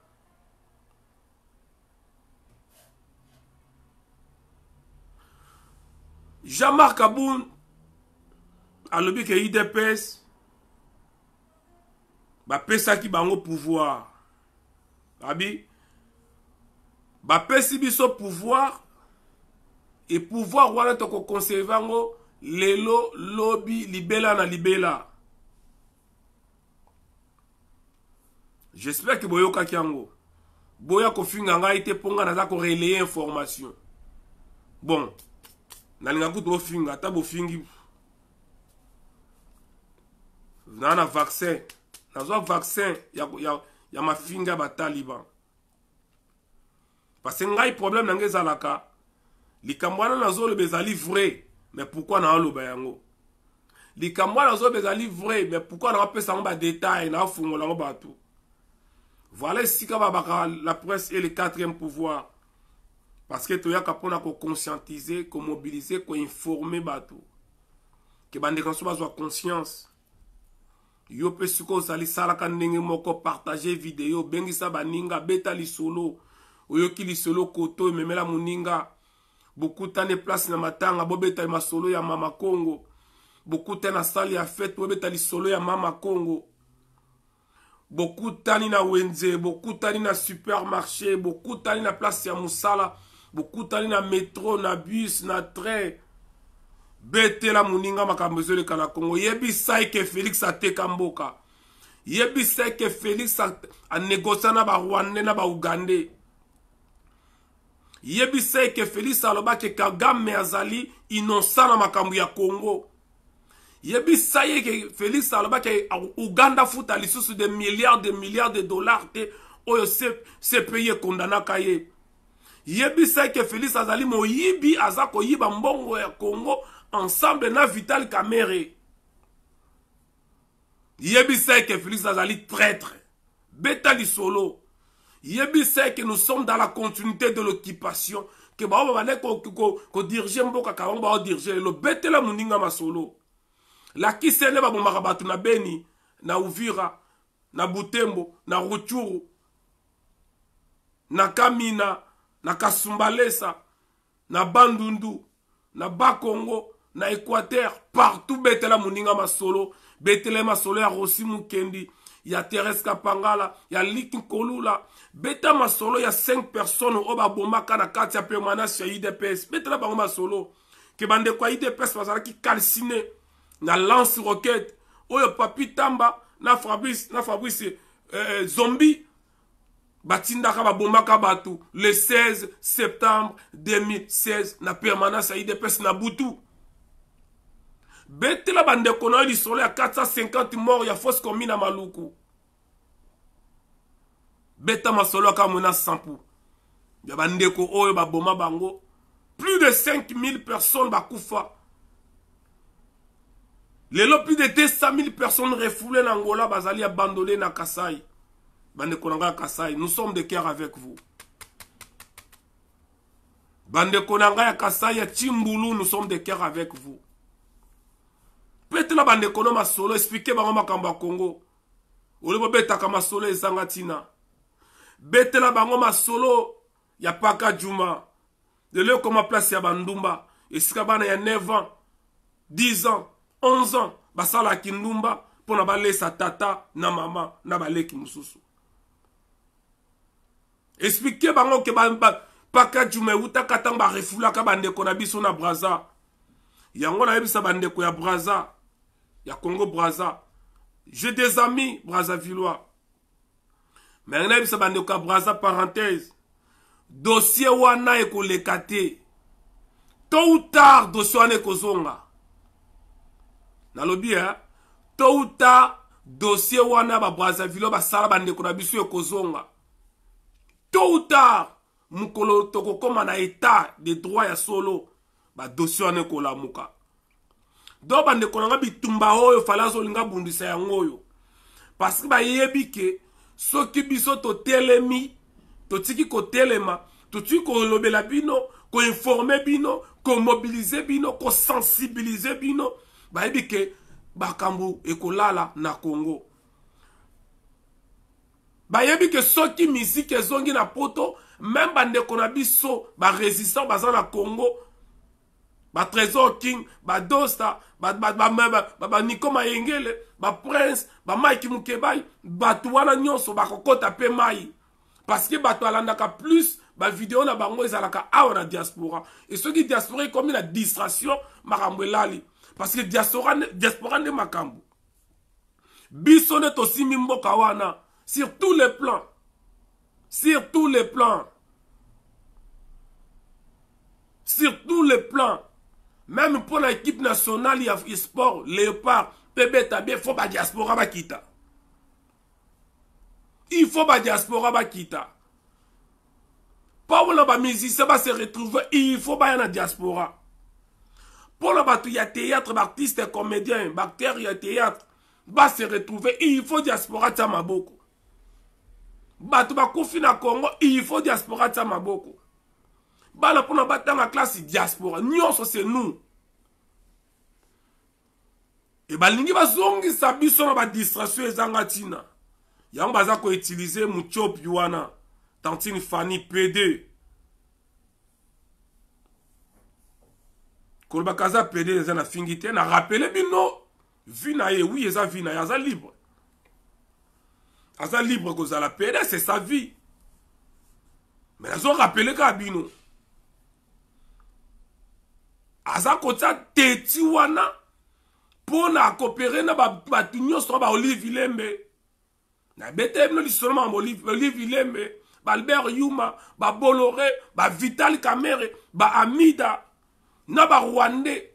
Jean-Marc Kabunda a lobby que IDPS ba pesa ki bango pouvoir. Abi ba pesi biso pouvoir et pouvoir wana to ko conserver ngo lelo lobby libela na libela. J'espère que boyoka kiango. Boya ko finga nga ite ponga na za ko relayer information. Bon, nalinga kutu bofinga ata bofingi na vaccin nazwa vaccin ya mafinga ya bataliban parce que ngai problème na ngai ezalaka likambo wana nazoloba ezali vrai mais pourquoi naoloba yango likambo wana nazoloba ezali vrai mais pourquoi napesa yango badetail nafungola yango bato voilà esika babaka la presse et le 4e pouvoir parce que toyaka mpona koconscientiser komobiliser koinforme bato ke bandeko nyonso bazwa conscience yo mpe sikoyo ozali salaka ndenge moko partage video bengisa baninga beta lisolo oyoki lisolo koto ememela moninga bokutani place na matanga bobeta masolo ya mama Congo bokutani na sali ya fete bobeta lisolo ya mama Congo bokutani na wenze bokutani na supermarché bokutani na place ya musala bokutani na metro na bus na train betela moninga makambo ezoleka na Congo yebisa ke Félix ateka mboka yebisa ke Félix anegocia na barwandais na baugandais yebisa ke Félix aloba ke Kagame azali innocent na makambo ya Congo yebisa ke Félix aloba ke Uganda futa lisusu de milliards de dollars te oyo se paye kondanaka ye yebisa ke Félix azali moyibi aza koyiba mbongo ya Congo ensemble na Vital Kamerhe yebisa ke Félix azali traître beta lisolo yebisa que nous sommes dans la continuité de l'occupation que ba ba ko diriger mboka ka ba diriger le betela muninga masolo la kisene ba bomaka batu na Beni na Uvira na Butembo na Ruchuru na Kamina na Kasumbalesa na Bandundu na Bakongo na Équateur partout betela muninga masolo betela masolo ya Rossi Mukendi ya Thérèse Kapangala ya Likin Kolula beta masolo ya 5 personnes oba bomaka na kati ya permanence ya IDPS betela bango masolo ke bande kwa IDPS bazala ki calciné na lance roquette oyo Papi Tamba na Fabrice Zombie batindaka ba bomaka batu le 16 septembre 2016 na permanence ya IDPS na Butu betela bande kono li solo ya 450 morts ya fosse commune na Maluku beta masolo ka mona sampu ya bandeko oyo ba boma bango plus de 5000 personnes bakufa lelo plus de 200 000 personnes refoulées na Angola bazali abandonnées na Kasai bandeko na Kasai nous sommes de cœur avec vous bandeko na ya Kasai ya Chimbulu nous sommes de cœur avec vous betela bande kono masolo expliquer bango makambo ya Congo olebo betaka masolo ezanga tina betela bango masolo ya Paka Juma de le comme place ya Bandumba esika bana ya 9 ans 10 ans 11 ans basala kindumba pona balesa tata na mama na baleki mususu expliquer bango ke Paka Juma utaka tamba refula ka bande kona biso na Braza yango na yebisa bande ko ya Braza ya Congo Braza. J'ai des amis Brazzavillois. Mais on a vu ça bande ko Braza parenthèse. Dossier wana eko lekate. Tôt ou tard dossier wana eko zonga. Nalobi hein. Tôt ou tard dossier wana ba Brazzavillois ba sala bande ko na biso eko zonga. Tôt ou tard mukolo toko koma na état de droit ya solo ba dossier wana eko lamuka. Do bande konanga bitumba oyo falazo linga bundisa yango oyo parce que ba yebi ke soki biso to telemi to tiki ko telema to tiki ko lobela bino ko informer bino ko mobiliser bino ko sensibiliser bino ba yebi ke bakambu ekolala na Congo ba yebi ke soki musique ezongi na poto même bande kona biso ba résistant baza na Congo ba Trésor King, ba Dosta, ba Niko Mayengele, ba Prince, ba Mike Mukebay, ba tuwana nyonso ba kokota pe mai. Parce que ba toalandaka plus ba vidéo na bango ezalaka awa na diaspora. Et ceux qui diaspora comme la distraction makambo elali. Parce que diaspora ne makambo. Biso ne to simi mboka wana sur tous les plans. Sur tous les plans. Sur tous les plans. Même pour l'équipe nationale, il y a sport, léopard, PB, il faut la diaspora bakita. Il faut la diaspora bakita. Pour les musiciens se retrouver, il faut la diaspora. Pour les y a théâtre, artistes, comédiens, acteurs, il y a théâtre, se retrouver, il faut diaspora de maboko. Batu bakufi na Congo, il faut diaspora de maboko. Bala pour na battre dans la classe diaspora, nyonso c'est nous. Et balingi bazongi sabiso na ba distraction ezanga tina. Yang baza ko utiliser muchop yuana, tantine Fanny PD. Kolba kaza PD ezana fingite na rappeler bino vina ye oui eza vina ya za libre. Aza libre que la PD c'est sa vie. Mais elles ont rappelé ka bino. Aza kota teti wana pour na coopérer na ba tunyo so ba Olive Ilembe. Na bete no seulement Olive Ilembe, ba Albert Yuma, ba Bolloré, ba Vital Kamerhe, ba Amida, na ba Rwandais.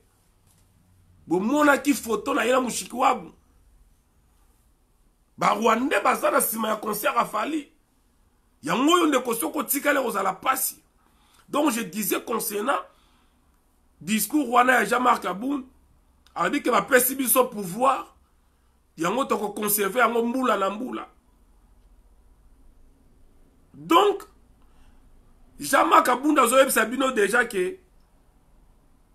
Bo mona ki photo na yena mushiki wabu. Ba Rwandais baza na sima ya concert a Fali. Yango yo ndeko soko tikale kozala pasi. Donc je disais concernant discours Rwanda ya Jean-Marc Aboun, a dit que va pesi biso pouvoir, yango toko conserver yango mbula na mbula. Donc Jean-Marc Aboun dazoye sabino déjà que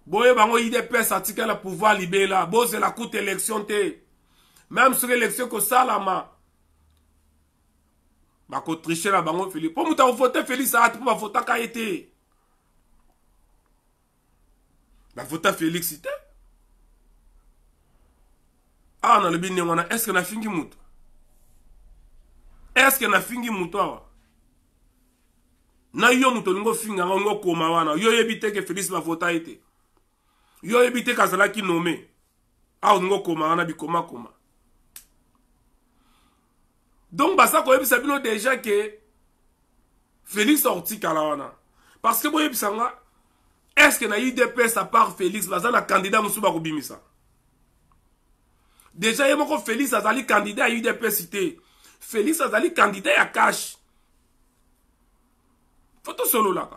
boye bango IDPS article la pouvoir libéla, bo c'est la courte élection te. Même sur l'élection que salama bako tricher la bango Félix. Pour muta voter Félix a pour voter ka été. Ba voter Félix ite. Ah na le bini wana est-ce que na fingi muto? Est-ce que na fingi muto awa? Na yo muto ngo finga ngo koma wana. Yo yebite que Félix ba voter ite. Yo yebite kazala ki nommé. Ah ngo koma wana bi koma. Donc, ça koyebi sabino déjà que Félix sorti kalawana. Parce que boyebi sanga, est-ce que na IDPS à part Félix, baza na candidat musuba kubimisa? Déjà yemoko Félix azali candidat à IDPS cité. Félix azali candidat à cash. Photo solo là.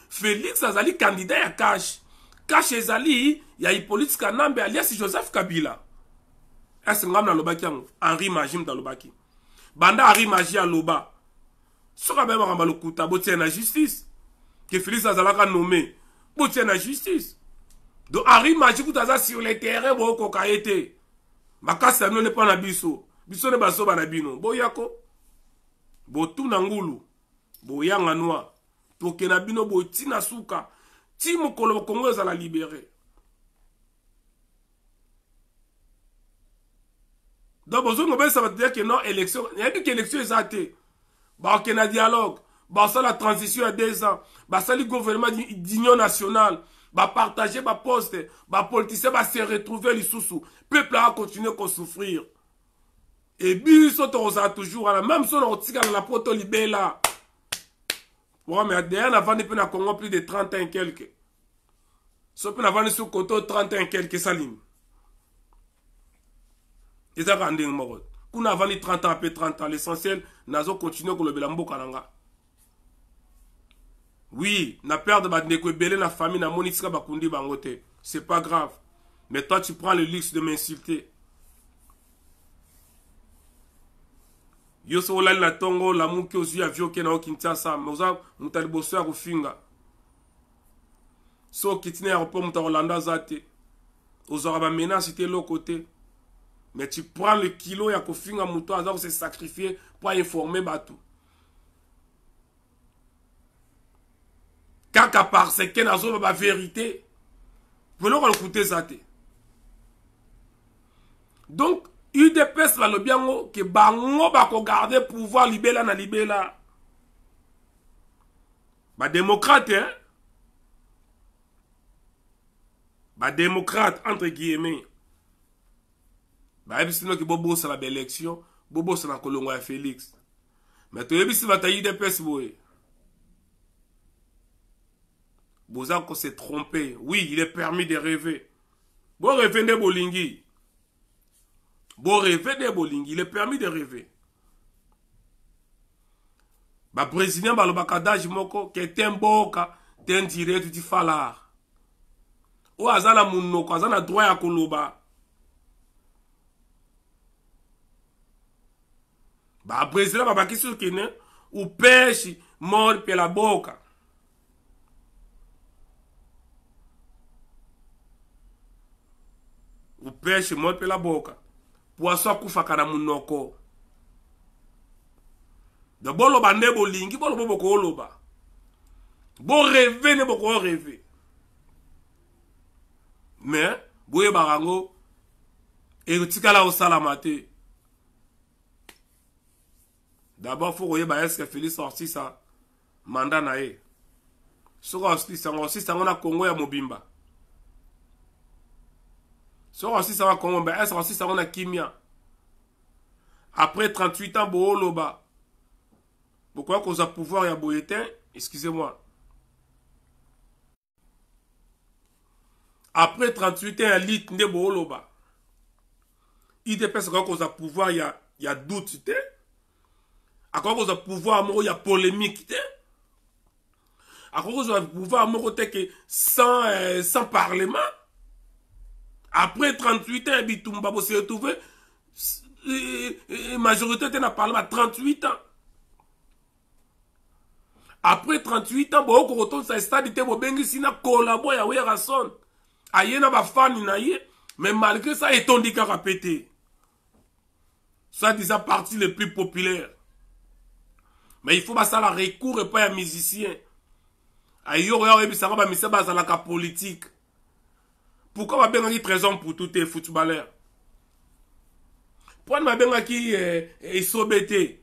Félix azali candidat à cash. Cash ezali ya Hippolyte Kanambe alias Joseph Kabila. Est-ce que ngam na lobaki Henri Magim dans lobaki banda Henri Magi à loba soka ba makamba lokuta botie na justice que Félix azalaka nommé botie na justice donc Henri Magi kutaza sur le terrain bo ko kaete makasa no ne pa na biso ne baso ba na bino boyako botu na ngulu boyanga noa toke na bino boti na suka ti mokolo Kongo za la libérer. Donc, ça veut dire que non, élection, il y a dit que l'élection est athée. Bah, qu'il y a un dialogue. Bah, ça, la transition à 2 ans. Bah, ça, le gouvernement d'union nationale. Bah, partager, bah, poste. Bah, politicien, bah, se retrouver les sous-sous. Peuple a continué à souffrir. Et puis, ils sont toujours, même si on a la proto libé là. Ouais, mais derrière, avant, il y a Congo plus de 30 ans et quelques. Sauf qu'on a vendu sur le côté 30 ans et quelques salines. Et ça rend des morts. Qu'on a vendu 30 ans après 30 ans. L'essentiel, nazo continue avec le belambo kalanga. Oui, na perdre ba ndeko belé na famille na monisika bakundi bangote. C'est pas grave. Mais toi tu prends le luxe de m'insulter. Yo so la na tongo la muki ozu avion ke na Kinshasa, moza mutali bosso ya kufinga. So kitine aéroport muta Rolanda zate. Ozora ba menace te l'autre côté. Mais tu prends le kilo ya kofinga muto azako se sacrifier pour informer batou. Kaka parce que nazo ba vérité. Vous l'on écouter ça te. Donc UDPS va le biango que bango ba ko garder pouvoir libéla na libéla. Ba démocrate hein. Ba démocrate entre guillemets. Bah, et puis sinon que Bobo c'est la belle élection, Bobo c'est la Colongo à Félix. Mais tu as vu si va tailler des pèses, boy. Bozako s'est trompé. Oui, il est permis de rêver. Bon rêver de bolingi. Bon rêver de bolingi. Il est permis de rêver. Ba Brésilien balobaka d'âge moko que temboka ten direct du falar. O azana munoko azana droit ya koloba. Ba Brésilien babaki sur kine ou pêche mort pela boca. O peixe morre pela boca. Poisson kufaka na munoko. De boloba ne bolingi, boloba boko oloba. Bo rêver ne boko rêver. Mais, boye barango, et tika au salamate. D'abord, faut que est-ce que Félix sorti ça mandat nae. Soko aussi ça on a Congo ya mobimba. Soko aussi ça Congo, ben est-ce aussi ça on a Kimia. Après 38 ans bo oloba. Pourquoi qu'on a pouvoir ya boyetin, excusez-moi. Après 38 ans, il y a bo oloba. Il dépend qu'on a pouvoir ya doute te. À quoi qu'on a pouvoir il y a polémique te. À quoi qu'on a pouvoir que sans parlement. Après 38 ans, Bitumba se retrouver majorité de la parlement 38 ans. Après 38 ans, bon, on retourne sa stade, il bengi sina collabo ya Werason. Aye na ba fan na ye, mais malgré ça, il tondi qu'à pété. Ça disant partie les plus populaires. Mais il faut pas ça la recours et pas un musicien. Aye yo regarde ça va mais ça base la politique. Pourquoi ma bengi trésor pour tout les footballeurs? Pourquoi ma bengi est sobété?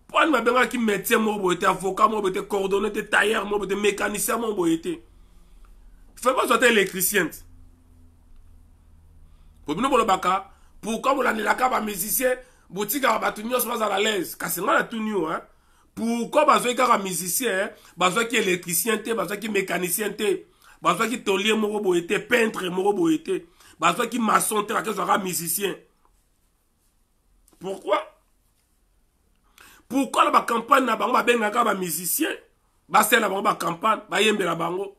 Pourquoi ma bengi médecin mo été avocat mo été coordonné tailleur mo été mécanicien mo été. Fais pas sortir électricien. Pour nous bolobaka, pourquoi vous l'avez la musicien, boutique à batunio soit à l'aise, car c'est là tout new hein. Pourquoi besoin qu'un musicien, besoin qui électricien té, besoin qui mécanicien té, besoin qui taulier mo été peintre mo été, besoin qui maçon té que soit musicien. Pourquoi? Pourquoi la campagne na bango ba benga ba musicien, ba c'est la bango ba campagne, ba yembe la bango.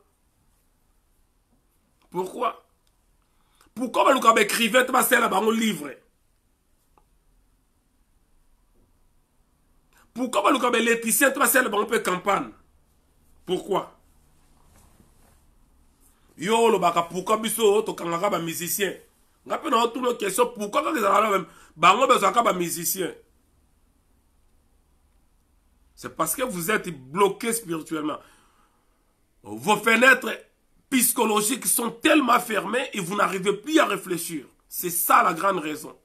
Pourquoi? Pourquoi nous avons écrivain tu vas faire un livre? Pourquoi nous avons électricien tu vas faire un peu campagne? Pourquoi? Yo le baka pourquoi biso to kangaka ba musicien? Ngape na toute une question pourquoi quand ils ont même bango besoin ka ba musicien? C'est parce que vous êtes bloqué spirituellement. Vos fenêtres psychologiques sont tellement fermées et vous n'arrivez plus à réfléchir. C'est ça la grande raison.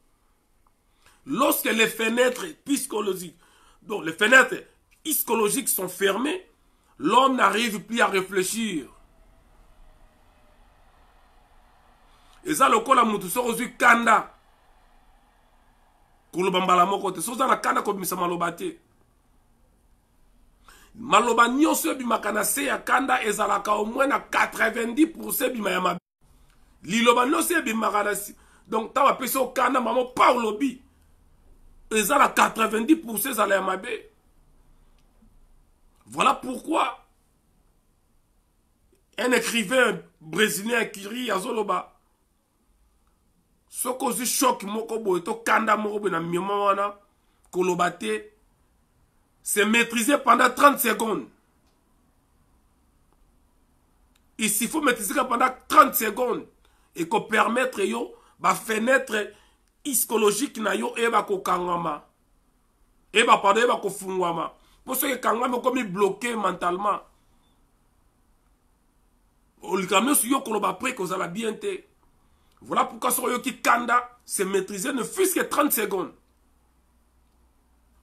Lorsque les fenêtres psychologiques, donc les fenêtres psychologiques sont fermées, l'homme n'arrive plus à réfléchir. Et ça, le col à moutou, c'est aujourd'hui kanda. Koulobambala mokote, c'est ça la kanda comme ça malobate. Maloba nyonso bimaka na se ya kanda ezalaka au moins na 90% bima ya mabe. Liloba nyonso bimaka na si. Donc ta wapesi au kanda maman pa lobi. Ezala 90% ezala ya mabe. Voilà pourquoi un écrivain brésilien qui rit à Zoloba. Ce cause choc moko boy to kanda moko na mioma wana kolobate. C'est maîtrisé pendant 30 secondes. Ici, il faut maîtriser pendant 30 secondes. Et qu'on permette yo, ba fenêtre psychologique na yo, et ba ko kangama. Et ba pardon, et ba ko fungwama. Pour ceux qui kangama, comme bloqué mentalement. Au likamio, si yo koloba pré, qu'on a la bien te. Voilà pourquoi sur yo ki kanda, c'est maîtrisé ne fût-ce que 30 secondes.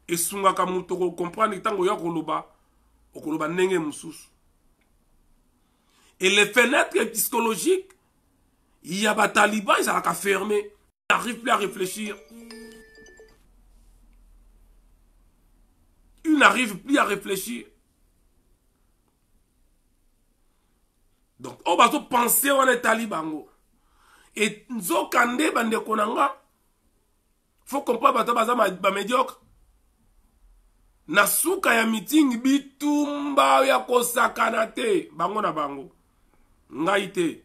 Et sunga kamutoko comprendre tango ya koloba nenge mususu. Et les fenêtres psychologiques, il y a des talibans, ils ont fermé. Ils n'arrivent plus à réfléchir. Ils n'arrivent plus à réfléchir. Donc, on va penser on est talibango. Et nzokande bande konanga. Faut comprendre baza ba médiocre. Na suka ya meeting bitumba ya kosakana te. Bango na bango. Ngai te.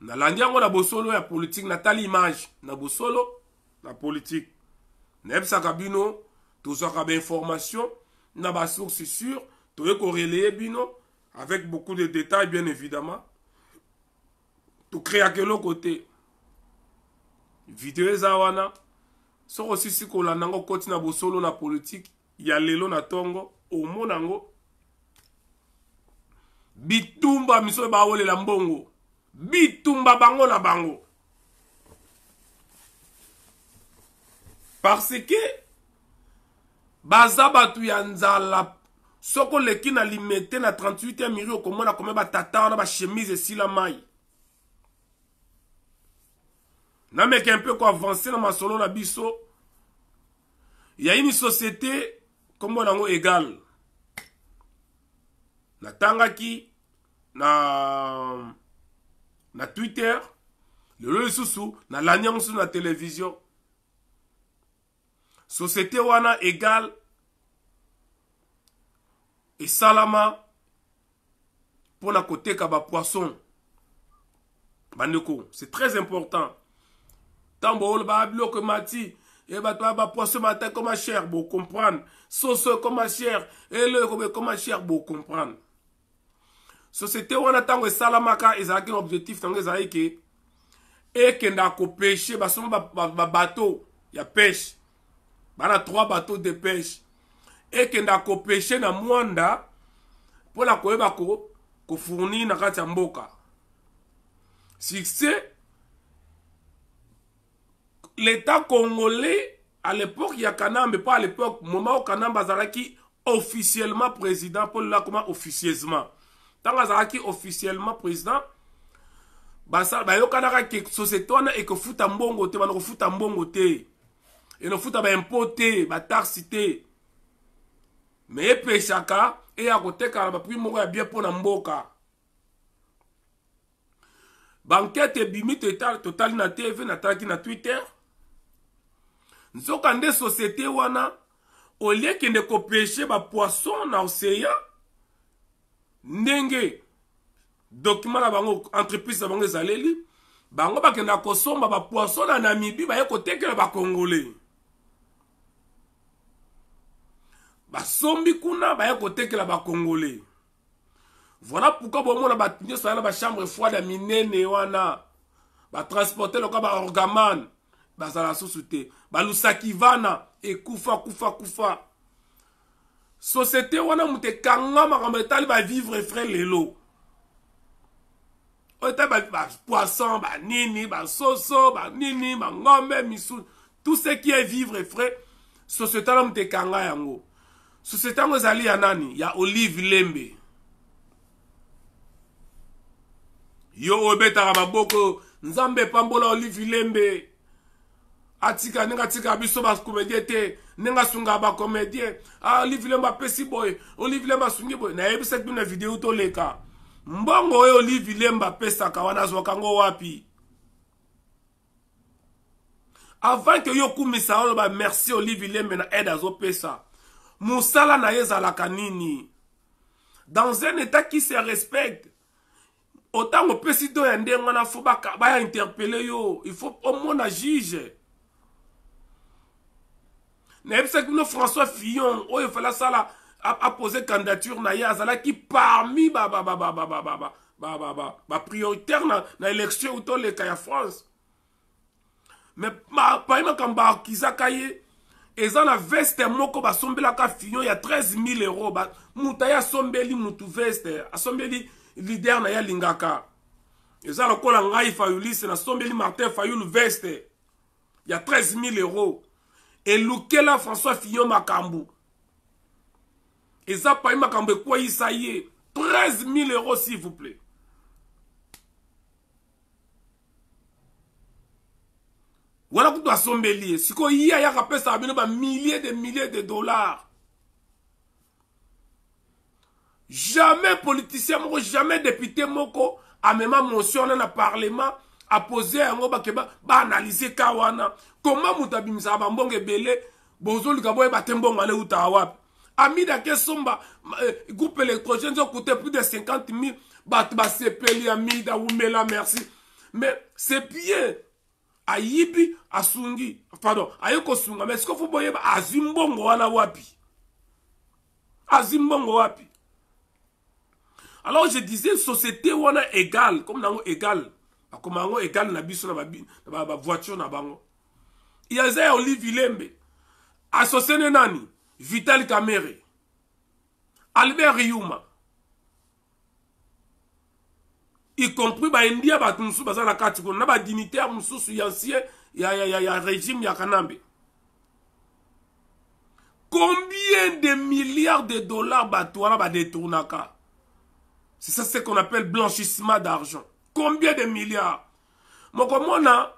Na landi yango na bosolo ya politique. Na tali image. Na bosolo. Na politique. Nebsaka bino. Tozaka ba information. Na ba source sûre. Toye ko relayer bino. Avec beaucoup de détails, bien évidemment. Tout créer à quel côté. Vidéo zawana. So aussi si ko lanango koti na bosolo na politique. Ya lelo na tongo. Omo nango. Bitumba miso ba ole la mbongo. Bitumba bango na bango. Parce que baza batu ya nzala. Soko leki na limete na 38e miri okomona kome ba tata na ba chemise si la maille. Na mec un peu quoi avancer dans ma solo na biso. Il y a une société comme on a égal. Na tangaki na Twitter, le sousou na l'annonce na télévision. Société wana égal. Et salama pour la côté kaba poisson. Bandeko, c'est très important. Tambo ba bloc mati et ba poisson matin comme cher pour comprendre. Sauce comme cher et le comme cher pour comprendre. Société on attend que salama ka ezaki objectif tango ezaki ke et kenda ko pêcher ba son ba bateau, il y a pêche. Bana 3 bateaux de pêche. Et que n'a ko pêché na mwanda pour la koeba ko fournir na kati ya mboka. Succès l'État congolais à l'époque il y a Kanam mais pas à l'époque moment où Kanam bazaraki officiellement président pour là comment officieusement. Tant bazaraki officiellement président basa ba yo kanaka ke société on et que futa mbongo te ba no futa mbongo te. Et no futa ba importer ba taxe te. Mais pechaka et à côté car ba puis moko ya bien pour na mboka. Banquette bimi total na TV na taki na Twitter. Nzoka nde société wana au lieu kende ko pêcher ba poisson na océan ndenge document na bango entreprise na bango ezaleli bango ba kenda ko somba ba poisson na Namibie ba ye ko tekela ba congolais. Basombi kuna ba yako tekela ba congolais. Voilà pourquoi bon mona ba tinyo sala ba chambre froide minene wana ba transporter le ba orgaman ba sala susute ba lusakivana et kufa. Société wana mute kanga makambo etali ba vivre frais lelo. Ota ba poisson ba nini ba soso ba nini ba ngombe misu tout ce qui est vivre frais société la mute kanga yango. Société yango ezali ya nani? Ya Olive Lembe. Yo obetaka maboko nzambe pambola Olive Lembe. Atika nenga tika biso ba comédien te, nenga sunga ba comédien. Ah Olive Lembe pesi boy, Olive Lembe sungi boy. Na yebisa kuna vidéo to leka. Mbongo oyo Olive Lembe pesa ka wana zwakango wapi? Avant que yo kumisa olo ba merci Olive Lembe na aide azo pesa. Moussala na yezala kanini. Dans un état qui se respecte, autant au président yande ngana faut ba interpeller yo, il faut au moins na juge. N'est-ce que François Fillon, oh il fallait ça là a posé candidature na yazala qui parmi ba prioritaire na élection ou to le kaya France. Mais pas même quand ba kizakaye et ça la veste moko ba sombela ka Fillon il y a 13 000 euros ba mutaya sombeli mutu veste a sombeli leader na ya lingaka et ça le kola ngai Fayulis na sombeli Martin Fayulu veste il y a 13 000 euros et Lukela François Fillon makambu et ça pas makambu quoi ça y est 13 000 euros s'il vous plaît. Voilà que tu as sombeli. Si tu y a milliers de dollars. Jamais politicien moko, jamais député moko a même motion dans le parlement a posé un mot ba analyser kawana comment mutabimisa ba mbonge belé bozolu kaboye batembonga le utawapi amida ke somba groupe électrogène ça coûtait plus de 50 000 bat ba sepeli amida umela merci mais c'est bien ayibi asungi pardon ayoko sunga mais est-ce que faut boye azimbongo wana wapi azimbongo wapi. Alors je disais, société on a égal, comme dans égal, comme on égal na biso na ba voiture na bango. Il y a ça Olivier Lembe, associé nani, Vital Kamerhe, Albert Yuma, y compris ba India ba tunsu baza na kati ko na ba dignitaire mususu ancien ya régime ya Kanambe. Combien de milliards de dollars batouana ba détournaka? C'est ça ce qu'on appelle blanchissement d'argent. Combien de milliards? Moi, comme on a,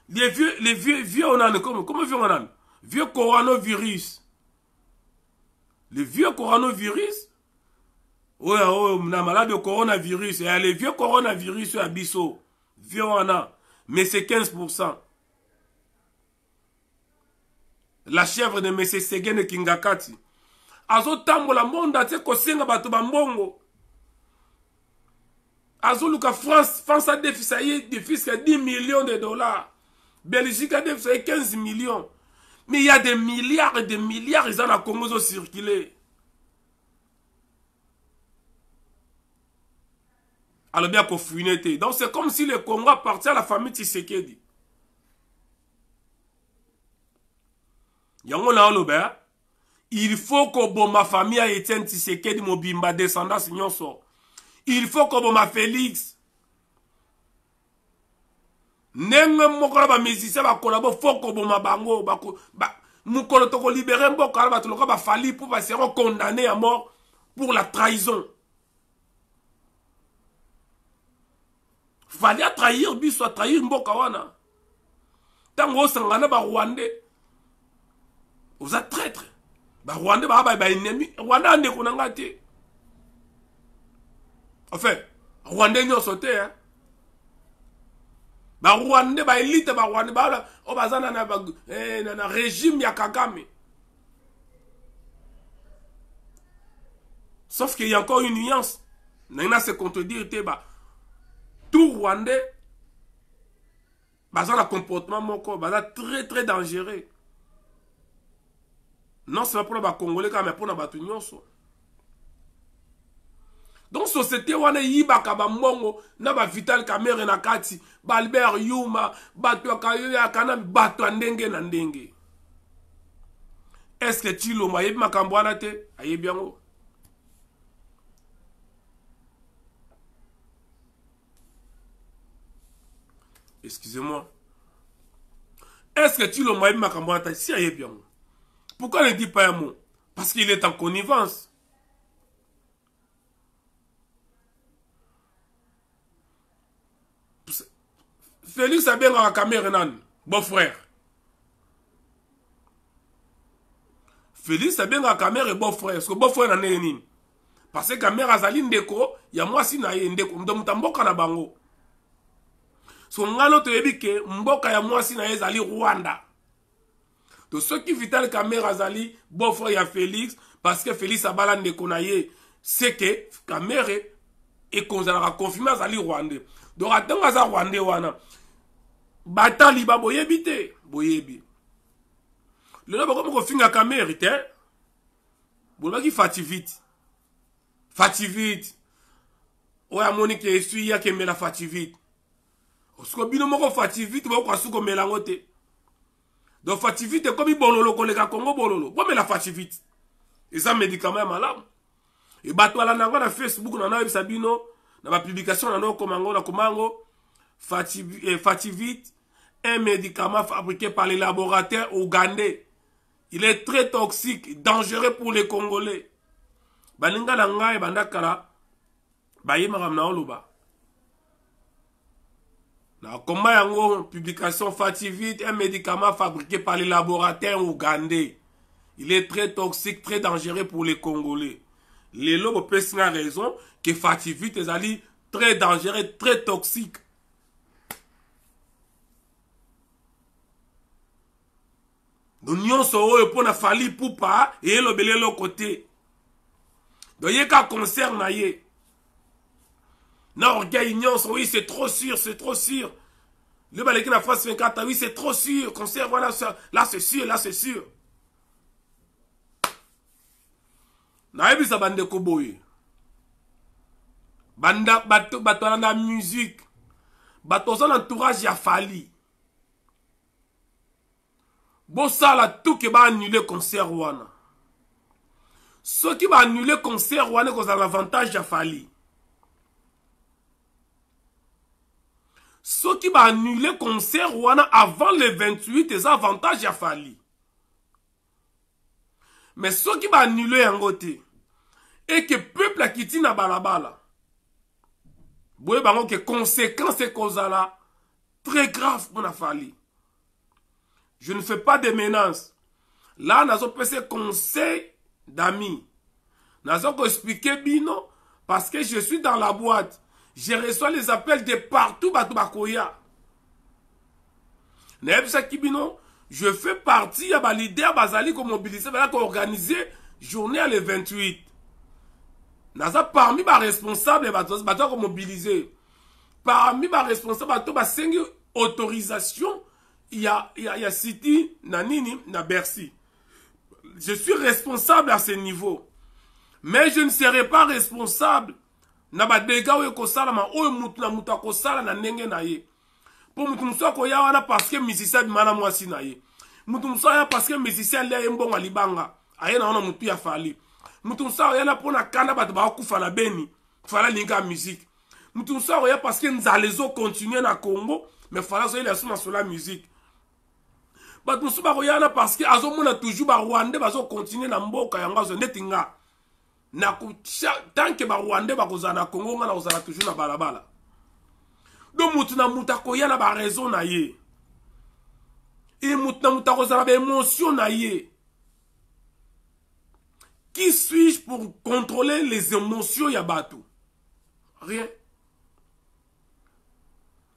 les vieux, on a, comment vieux on a? Vieux coronavirus. Les vieux coronavirus? Oui, on a malade de coronavirus. Et les vieux coronavirus, à Bisso. Vieux on a. Mais c'est 15%. La chèvre de M. Segene Kingakati. Azo tambo la monde, tu sais, kosenga bato bambongo. Azoluka France a déficit 10 millions de dollars. Belgique a déficit 15 millions. Mais il y a des milliards et des milliards, ils en ont Congo circulé. Alors bien qu'on fouinette. Donc c'est comme si le Congo appartient à la famille Tshisekedi. Yango na oloba, il faut que bon ma famille a Etienne Tshisekedi mobimba descendance nyonso. Il faut que ma Félix nenge mokolo ba musicien ba kolabo faut que ma bango ba mukolo to ko libérer mboka ba to ba fali pour ba seront condamnés à mort pour la trahison. Fallait trahir biso trahir mboka wana. Tango sangana ba Rwandais. Vous êtes traître. Ba Rwandais ba ennemi. Rwanda ande ko ngati. Enfin, Rwandais n'y ont sauté, hein. Bah, Rwandais, bah, élite, bah, Rwandais, bah, oh, bah, na régime ya Kagame. Sauf qu'il y a encore une nuance. N'a se contredire, bah, tout Rwandais, bah, ça, le comportement, mon corps, bah, très, très dangereux. Non, c'est pas pour les Congolais, mais pour les Batunions. Donc société wana yibaka ba mbongo na ba Vital Kamerhe na kati ba Albert Yuma bato ya Kanambe bato ndenge na ndenge. Est-ce que Tilo mayebi makambo wana te ayebi yango? Excusez-moi. Est-ce que Tilo mayebi makambo wana te si ayebi yango? Pourquoi ne dit pas un mot? Parce qu'il est en connivence. Félix a bien à Kamerhe nan, beau-frère. Félix a bien à Kamerhe beau-frère. Parce que beau-frère n'a rien. Parce que Kamerhe a zali ndeko, ya moi si na ye ndeko. Mdomuta mboka na bango. So ngalo to yebi ke mboka ya moi si na ye zali Rwanda. Donc ceux qui Vital Kamerhe a zali beau-frère ya Félix, parce que Félix a bala ndeko na ye, c'est que Kamerhe est confirmé à zali Rwandais. Donc attends à za Rwandais wana. Batali ba boyebi te boyebi le na bako finga Kamerhe te bolaki fati vite oya Monique esui ya kemela fati vite osko bino moko fati vite bako asuko melango te donc fati vite comme bololo koleka Congo bololo bo mela fati vite eza médicament malamu e bato ala nanga na Facebook na na sabino na ba publication na no komango fati vite, un médicament fabriqué par les laboratoires ougandais. Il est très toxique, dangereux pour les Congolais. Baninga nanga e bandakala bayima ramna oluba. Na komba yango publication Fativite, un médicament fabriqué par les laboratoires ougandais. Il est très toxique, très dangereux pour les Congolais. Les lobes ont raison que Fativite est très dangereux, très toxique. Donc, nous sommes pour la fali pour pas et le belé l'autre côté. Donc, il y a qu'un concert, naïe. Non, orgueil, oui, c'est trop sûr, c'est trop sûr. Le balai qui n'a pas 24 oui, c'est trop sûr. Concert, voilà, là, c'est sûr, là, c'est sûr. Naïe, bisa bande koboye. Banda, bato la musique. Bato son entourage, ya fali. Bon, ça, là, tout qui va annuler concert, wana. Ce qui va annuler concert, wana, c'est un avantage, ya fali. Ce qui va annuler concert, wana, avant le 28, c'est un avantage, ya fali. Mais ce qui va annuler en côté, et que peuple a quitté na balabala. Vous voyez, que conséquences et causes là, très grave pour la fali. Je ne fais pas de menaces. Là, nous avons fait conseil d'amis. Nous avons expliqué bino parce que je suis dans la boîte. Je reçois les appels de partout, Batubakoya. Je fais partie de l'idée Bazali qui mobilisé, qui organisé journée à le 28. Nous avons parmi les responsables qui mobilisé. Parmi les responsables, qui ont autorisation. Il y a City, Nanini, na Bercy. Je suis responsable à ce niveau. Mais je ne serai pas responsable. Na ba dega ou ekosala ma ou mutuna muta kosala na nenge na ye. Pour mutumso ko ya wana parce que musicien bimana mwasi na ye. Mutumso ya parce que musicien lia mbonga libanga. Aye na wana mutu ya fali. Mutumso ya na pona kanda bato ba kufa na beni. Fala linga musique. Mutumso ya parce que nzalezo continuer na Congo, mais fala so ile suma sur la musique. Bato musu ba koyana parce que azomona toujours ba Rwanda bazo continuer na mboka yanga zo netinga. Na tant que ba Rwanda ba kozana Congo nga na kozana toujours na balabala. Donc mutuna muta koyana ba raison na ye. Et mutuna muta kozana ba émotion na ye. Qui suis-je pour contrôler les émotions ya bato? Rien.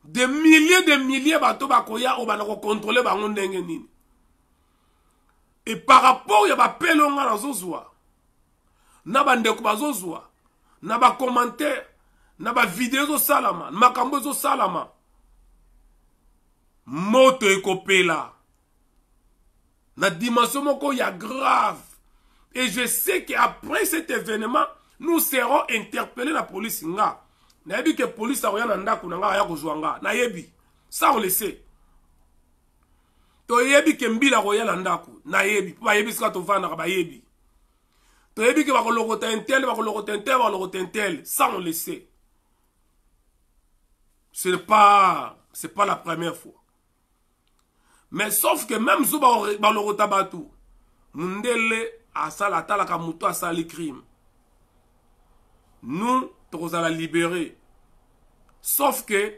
Des milliers bato bakoya ou banako contrôler bango ndenge nini. Et par rapport ya ba pelonga na zozwa. Na ba ndeko bazozwa. Na ba commentaire, na ba vidéo zo salama, na makambo zo salama. Moto ekopela. Na dimension moko ya grave. Et je sais qu'après cet événement, nous serons interpellés la police nga. Na yebi que police a rien ndaku nga ya kozwanga. Na yebi. Ça on le sait. To yebi que mbila royal ndaku. Na yebi. Pa yebi ska to vanda ba yebi. To yebi que ba kolokota intel, ba kolokota intel, ba kolokota intel. Ça on le sait. C'est pas la première fois. Mais sauf que même si ba kolokota batu, mundele asala talaka muto asali crime. Nous, nous allons la libérer. Sauf que,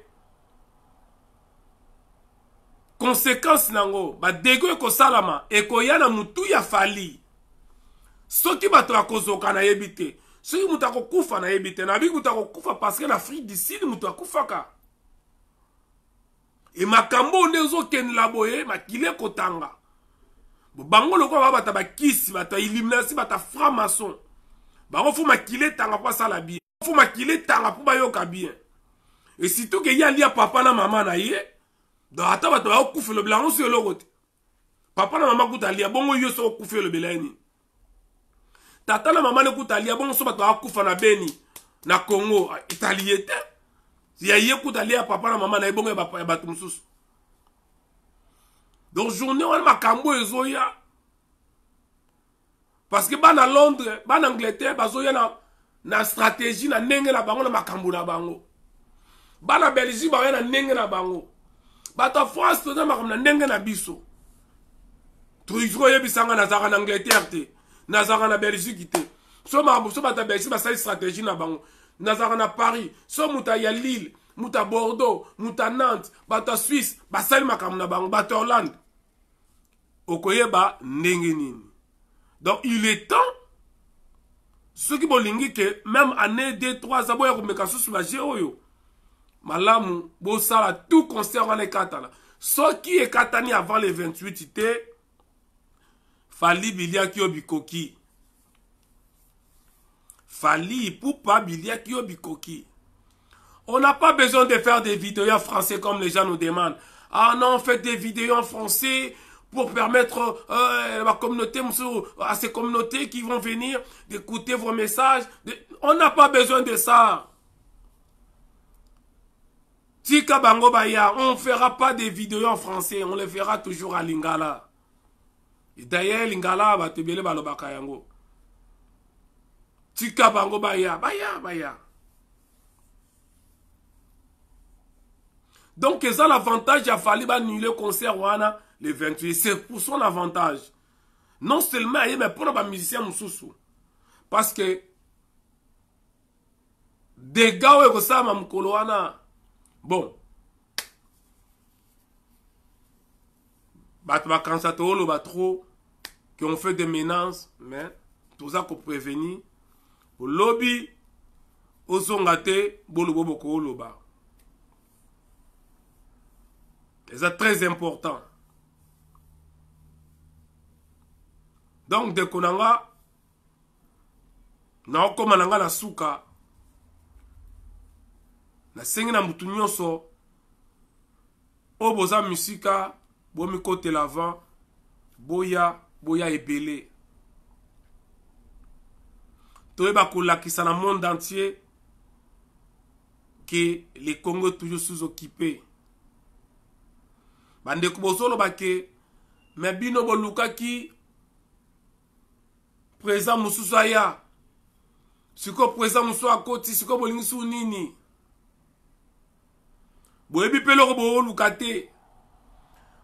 conséquence nango, ba dego eko salama, eko yana mutu ya fali. Soki bato ya kozoka na yebite, soki mutu ya kufa na yebite, na biki mutu ya kufa parce que l'Afrique du Sud mutu ya kufaka. Et makambo nezo ken laboye, makile kotanga. Bango loko bata ba kisi, bata illumination, bata franc-maçon. Bango faut makile tanga pa sala bien. Faut makile tanga pour bayoka bien. Et surtout que y a lia papa na maman na ye. Donc ata bato ba kufa le blanc sur le côté. Papa na maman kuta lia bongo yo so kufa le belani. Tata na maman ne kuta lia bongo so bato ba kufa na Beni na Congo, Italiete. Ya ye kuta lia papa na maman na bongo ya bato mususu. Donc journée on makambo ezoya. Parce que ban à Londres, ban Angleterre, bazoya na stratégie na nenge na bango na makambo na bango. Ban na Belgique bazoya na nenge na bango. Bata France to na makambo na nenge na biso. Truizo yebisanga na zaka na Angleterre te, na zaka na Belgique te. So makambo so bata Belgique basali stratégie na bango. Na zaka na Paris, so muta ya Lille, muta Bordeaux, muta Nantes, bata Suisse, basali makambo na bango, bata Hollande. Okoyeba ndenge nini. Donc il est temps Ceux qui bolingi que même année 2-3 ans boya komeka susu ba oyo malamu bo sala tout concert wana ekatala soki ekatani avant les 28 te Fally biliaki yo bikoki Fally Ipupa biliaki yo bikoki. On n'a pas besoin de faire des vidéos en français comme les gens nous demandent. Ah non, on fait des vidéos en français pour permettre la communauté, à ces communautés qui vont venir d'écouter vos messages. On n'a pas besoin de ça. Tika Bango Baya, on ne fera pas des vidéos en français, on les fera toujours à Lingala. Et d'ailleurs, Lingala va te bele balobaka yango. Tika Bango Baya, Baya. Donc, ça l'avantage, il a fallu annuler le concert wana le 28. C'est pour son avantage. Non seulement, mais pour les musiciens moussoussou. Parce que, des gars qui ça mamkolo wana, bon, quand ça te trop, qui ont fait des menaces, mais tout ça qu'on prévenir, au lobby, au songate, bolo boko loba. C'est très important. Donc, de konanga, na okomananga na suka, na sengi na mutu nyonso, oboza musika, bomi kote l'avant, boya ebele. Toyeba kolakisa na monde entier que le Congo est toujours sous-occupé. Bande kubosolo bake mais bino bolukaki présent mususaya siko présent musu akoti siko bolingi su nini boyebi peloko bolukate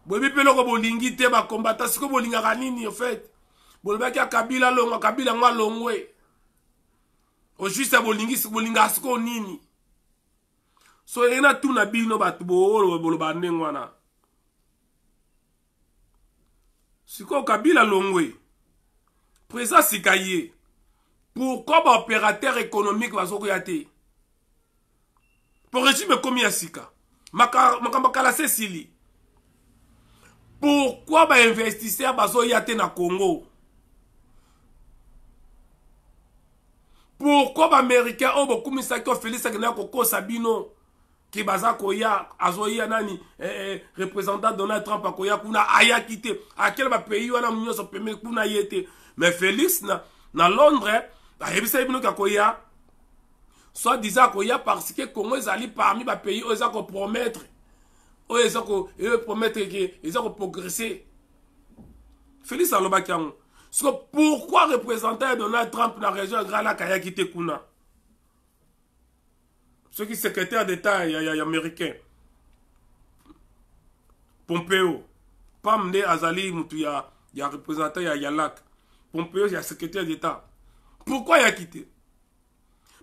boyebi peloko bolingi te ba combattant siko bolinga nini en fait bolobaki Kabila longa Kabila ngwa longwe o juste bolingi siko bolinga siko nini so ena tuna bino batu boloba ndengwana. Siko Kabila longwe présent sikaye pourquoi ba opérateur économique bazoko yate pour régime comme yasika makambakala sesili pourquoi ba investisseur bazo yate na Congo pourquoi ba américain o bokumisa ko Félix Sekena ko Sabino qui baza koya azoya nani représentant Donald Trump akoya kuna aya kite à quel pays wana munyo so permet kuna yete mais Félix na Londres ba yebisa ibino kakoya soit disant koya parce que Congo ezali parmi ba pays oza ko promettre oza ko promettre que ils ont progresser Félix alobakiango pourquoi représentant Donald Trump na région grala kaya kite kuna. Ceux qui secrétaire d'État américain. Pompeo. Pamde Azali Moutou ya représentant Yalak. Pompeo ya secrétaire d'État. Pourquoi il a quitté?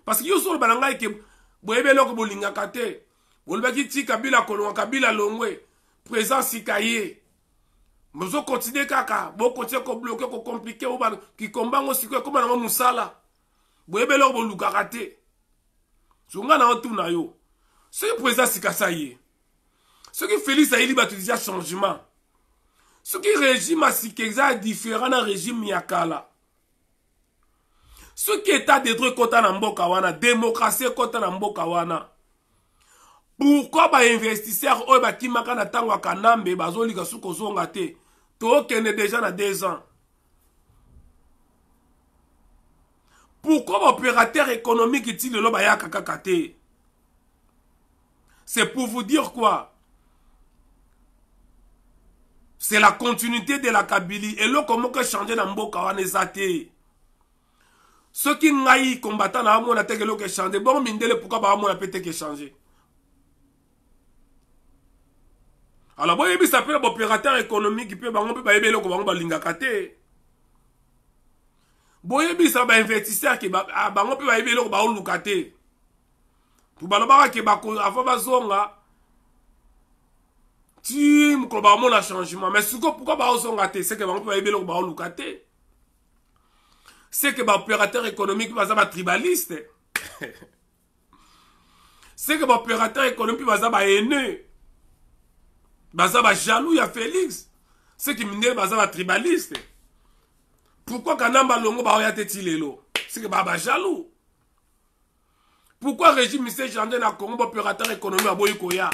Parce que yo sur le balanga ke boyebe loko bolinga kate. Bolbaki ti Kabila kolonga Kabila longwe. Présent sikaye. Mozo continuer kaka, bo continuer ko bloquer ko compliquer ou ba ki kombango sikoye comme na musala. Boyebe loko boluka kate. Zonga na tout na yo. Ce qui présent sikasaye. Ce qui Félix Aïli ba déjà changement. Ce qui régime sikeza différent d'un régime yakala. Ce qui état de droit kota na mboka wana, démocratie kota na mboka wana. Pourquoi ba investisseur o ba kimaka na tango kanambe bazolika suko zonga te. To kene déjà na 2 ans. Pourquoi l'opérateur économique est-il le baya kakakate? C'est pour vous dire quoi? C'est la continuité de la Kabylie. Et là, comment que changer dans Mboka Wanezate? Ceux qui n'aillent combattant dans Amon a été que changer. Bon, mindele pourquoi ba Amon a pété que changer? Alors, bon, il s'appelle l'opérateur économique qui peut ba on peut ba yebelo ko ba lingakate. Boyebi sa ba investisseur ki ba bango pe ba yebelo ba olukate. Tu balobaka ke ba ko avant ba zonga. Ti mko ba mona changement mais pourquoi ba zonga te c'est que bango pe ba yebelo ba olukate. c'est que l'opérateur économique va tribaliste. C'est que l'opérateur économique va haineux. Va jaloux, il y a Félix. C'est que mine va tribaliste. Pourquoi Kanamba Longo va y Lelo? C'est que va jaloux. Pourquoi le régime ministère Jandé na Congo opérateur économique à Boykoya?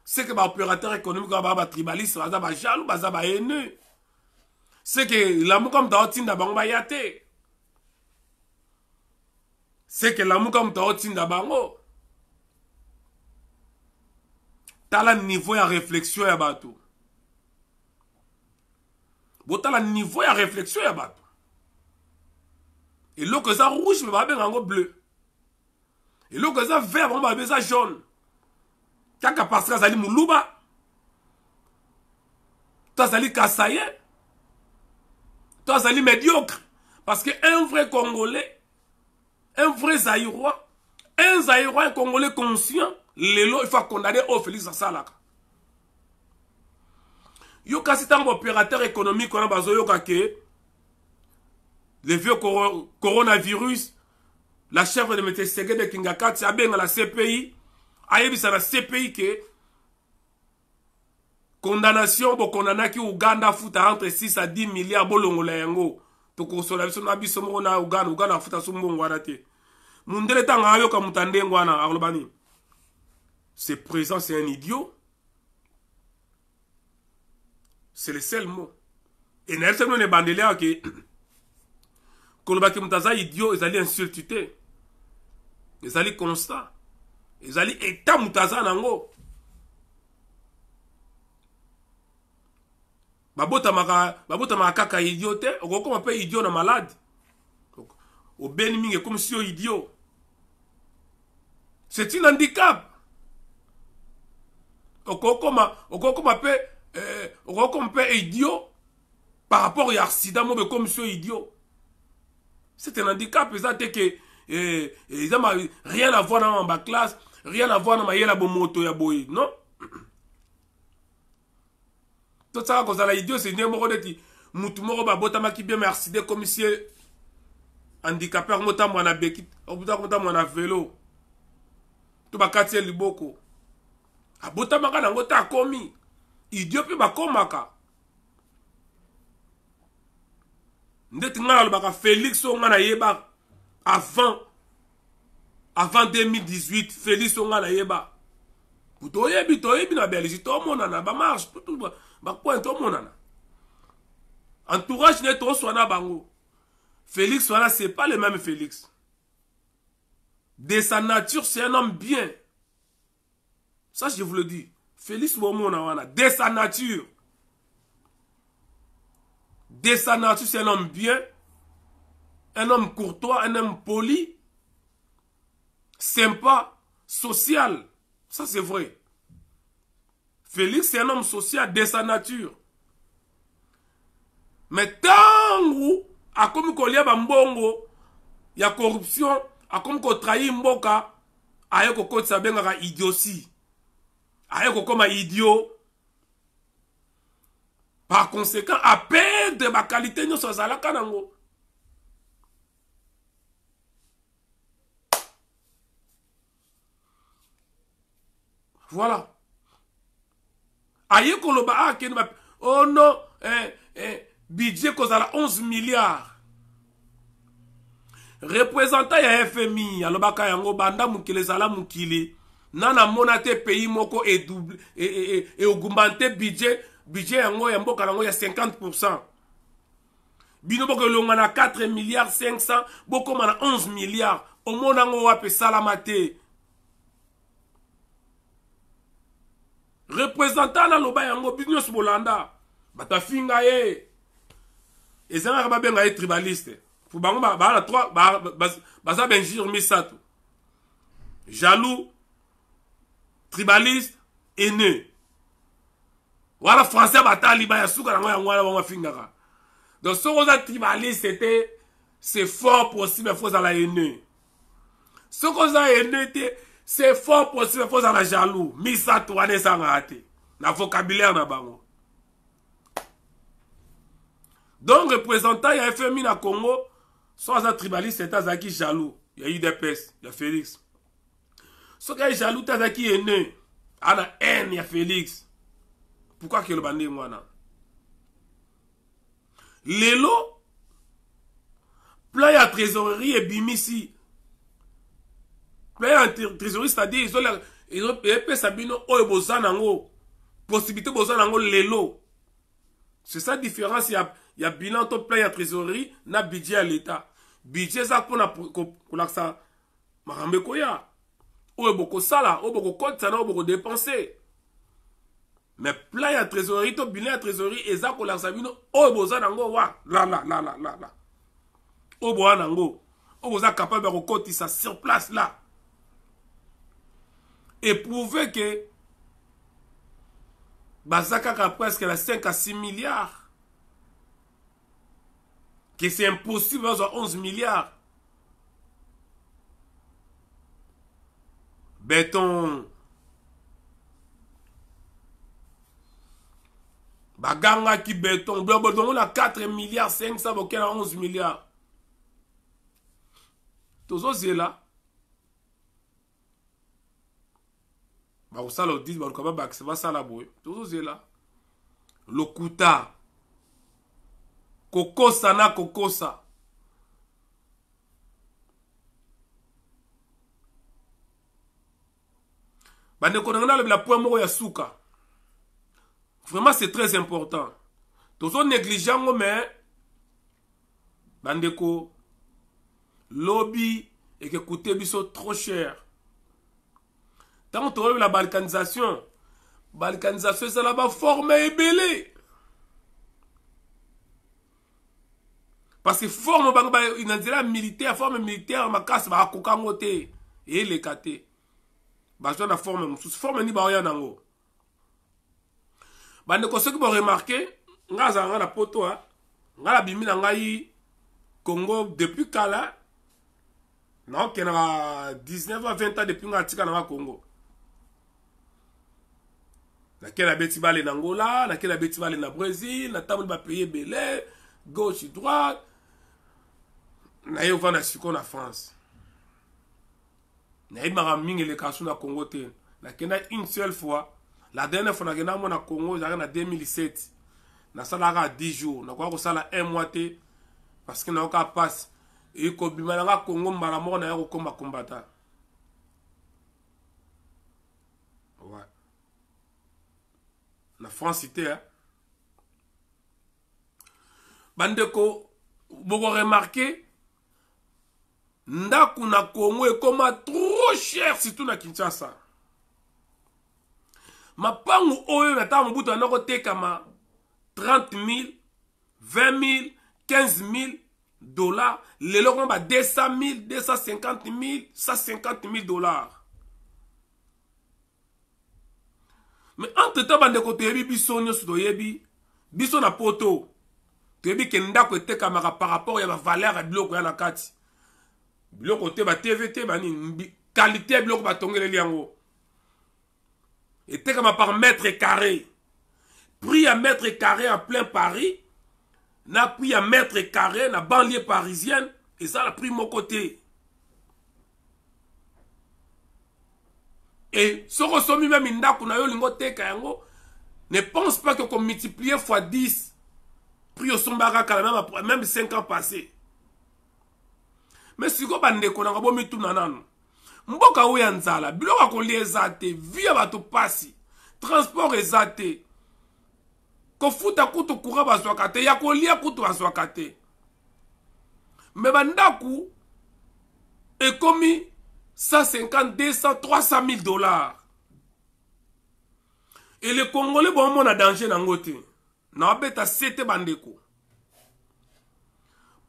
C'est que l'opérateur économique va tribaliste, va jaloux, va haineux. C'est que l'amour comme Taotinda Bango va yate. C'est que l'amour comme Taotinda Bango. T'as le niveau de réflexion à bateau. Bon, t'as le niveau de réflexion à bateau. Et l'eau que ça rouge, mais va bien en bleu. Et l'eau que ça vert, on va bien ça jaune. Kaka parce que ça li moulouba. Toi, ça li kassaye. Toi, ça li médiocre. Parce qu'un vrai Congolais, un vrai Zaïrois, un Congolais conscient, il faut condamner au Félix Salaka. Yo kasi tant opérateur économique on a besoin yoka ke le vieux coronavirus la chef de M. Segede de Kingakat a bien la CPI ayebisa la CPI que condamnation bo condamna ki Uganda futa entre 6 à 10 milliards bolongo la yango to konsola biso na biso mo na Uganda futa sumbongo wana te mundele tanga yoka mutande ngwana alobani. C'est présent, c'est un idiot. C'est le seul mot. Et n'a pas de bandelier qui kolobaki mutaza idiot, ils allaient insulter. Ils allaient constat. Ils allaient état mutaza nango. Babota maka kaka idiote, okoko mape idiot na malade. Au béni comme si idiot. C'est un handicap. Okoko mape idiot par rapport à accident comme si idiot. C'est un handicap, ils ont rien à voir dans ma classe, rien à voir dans ma moto ya boy, non? Tout ça, quand ça idiot, c'est numéro de ti. Moutumoro babota qui bien accident comme si handicapé, mota mwana bekit, mota mwana vélo. Tout ba katie liboko. Abota maka na ngota komi. Idiot pe bakomaka. Ndeti ngana lobaka Félix ngana yeba avant 2018 Félix ngana yeba. Toyebi na Belgique to monana ba marche tout ba point to monana. Entourage net to swana bango. Félix voilà c'est pas le même Félix. De sa nature c'est un homme bien. Ça je vous le dis. Félix Momona de sa nature. De sa nature, c'est un homme bien, un homme courtois, un homme poli, sympa, social. Ça, c'est vrai. Félix, c'est un homme social de sa nature. Mais tant où, à comme qu'on y a bambongo, il y a corruption, à comme qu'on trahit mboka, à y a qu'on sa benga idiotie. À y a qu'on idiot. Par conséquent, à perdre ma qualité, nous sommes à la kanango. Voilà. Aïe, oh non, budget cause à la 11 milliards. Représentant ya FMI, alobaka yango banda mukile zala mukili. Nana monate pays moko et double et augmenter budget yango ya mboka yango ya 50%. Bino boko longa na 4 milliards 500, boko mana 11 milliards. Omona ngo wape salamate. Représentant na loba yango business bolanda. Bata finga ye. Ezanga ba benga ye tribaliste. Fu bango ba la 3 baza benjir misato. Jaloux, tribaliste, haineux. Voilà français batali ba ya suka na ngoya ngwana ba fingaka. Donc ce qu'on a tribaliste c'est fort possible faut à la haineux. Ce qu'on a haineux c'est fort possible faut à la jaloux. Misato wane sangate. Na vocabulaire na bango. Donc représentant ya FMI na Congo Soit un tribaliste, c'est un qui jaloux. Il y a UDPS, il y a Félix. Soit qu'il est jaloux, t'as qui est né. Il y a haine, il y a Félix. Pourquoi qu'il y a le bandit, moi, non? Lelo, plein à trésorerie et bimisi. Plein à trésorerie, c'est-à-dire, ils ont payé Sabino, oh, et bozanango. Possibilité bozanango, lelo. C'est ça la différence. Il y a bilan, plein à trésorerie, na budget à l'État. Budget, ça, pour la ça, marambe koya. Oh, et beaucoup sala, oh, beaucoup compte, ça, oh, beaucoup dépenser. Mais plein à trésorerie, to bilan à trésorerie, et ça, pour la sabino, oh, bozanango, wa, là. Oh, bozanango. Oh, vous êtes capable de recoter ça sur place, là. Et prouver que Bazaka a presque 5 à 6 milliards. Que c'est impossible d'avoir 11 milliards. Béton. Baganga qui béton. On a 4 milliards 500, on a 11 milliards. Tous ces là. Bah, ça le dit, bah, c'est pas ça la boue. Tous ces là. Lokuta. Kokosa na kokosa. Bande konangana la point moko ya suka. Vraiment c'est très important. Tous négligent mais bande ko lobby et que coûter biso trop cher. Tant on la balkanisation ça là-bas forme et belé. Parce que forme une militaire, forme militaire, ma casse va kokangote et les kate. Bazo na forme ni ba nango. Bande ko ce que vous remarquez, ngaza nga na poto nga la bimi na ngai Congo depuis kala. Non, qu'il y a 19 à 20 ans depuis nga tika na Congo. Na kela beti bale na Angola, na kela beti bale na Brésil, na table ba payer belé, gauche et droite. Na yo va na siko na France. Na ima mingi le kasu na Congo te. Na kena une seule fois. La dernière fois na kena mo na Congo, j'arrive en 2007. Na sala 10 jours, na kwa ko sala 1 mois te parce que na oka passe et ko bima na Congo mbala mo na yo ko combattant. Ouais. La France c'était hein. Bandeko, vous remarquez ndaku na Congo est comme trop cher surtout na Kinshasa. Ma pangu oyo na ta mbuto na ko tekama 30 000, 20 000, 15 000 dollars. Les locaux ba 200 000, 250 000, 150 000 dollars. Mais entre temps bande ko tebi biso nyoso to yebi biso na poto. Tebi ke ndako tekama par rapport ya ba valeur ya biloko ya na kati. Biloko te ba TVT ba ni qualité biloko ba tongele liango. Et tekama par mètre carré. Prix à mètre carré en plein Paris. Na prix à mètre carré na banlieue parisienne. Et ça la prix mon côté. Et ce ressomi même indaku na yo lingo teka yango. Ne pense pas que qu'on multiplie fois 10. Prix au sombara même 5 ans passés. Mais si vous avez un peu de mboka ou yanzala, biloko ko liezate, via bato pasi, transport ezate. Ko futa kutu kura baswakate, ya ko lia kutu baswakate. Mais bandaku est commis 150, 200, 300 000 dollars. Et les Congolais bon mon a danger nangote. Na beta sete bandeko.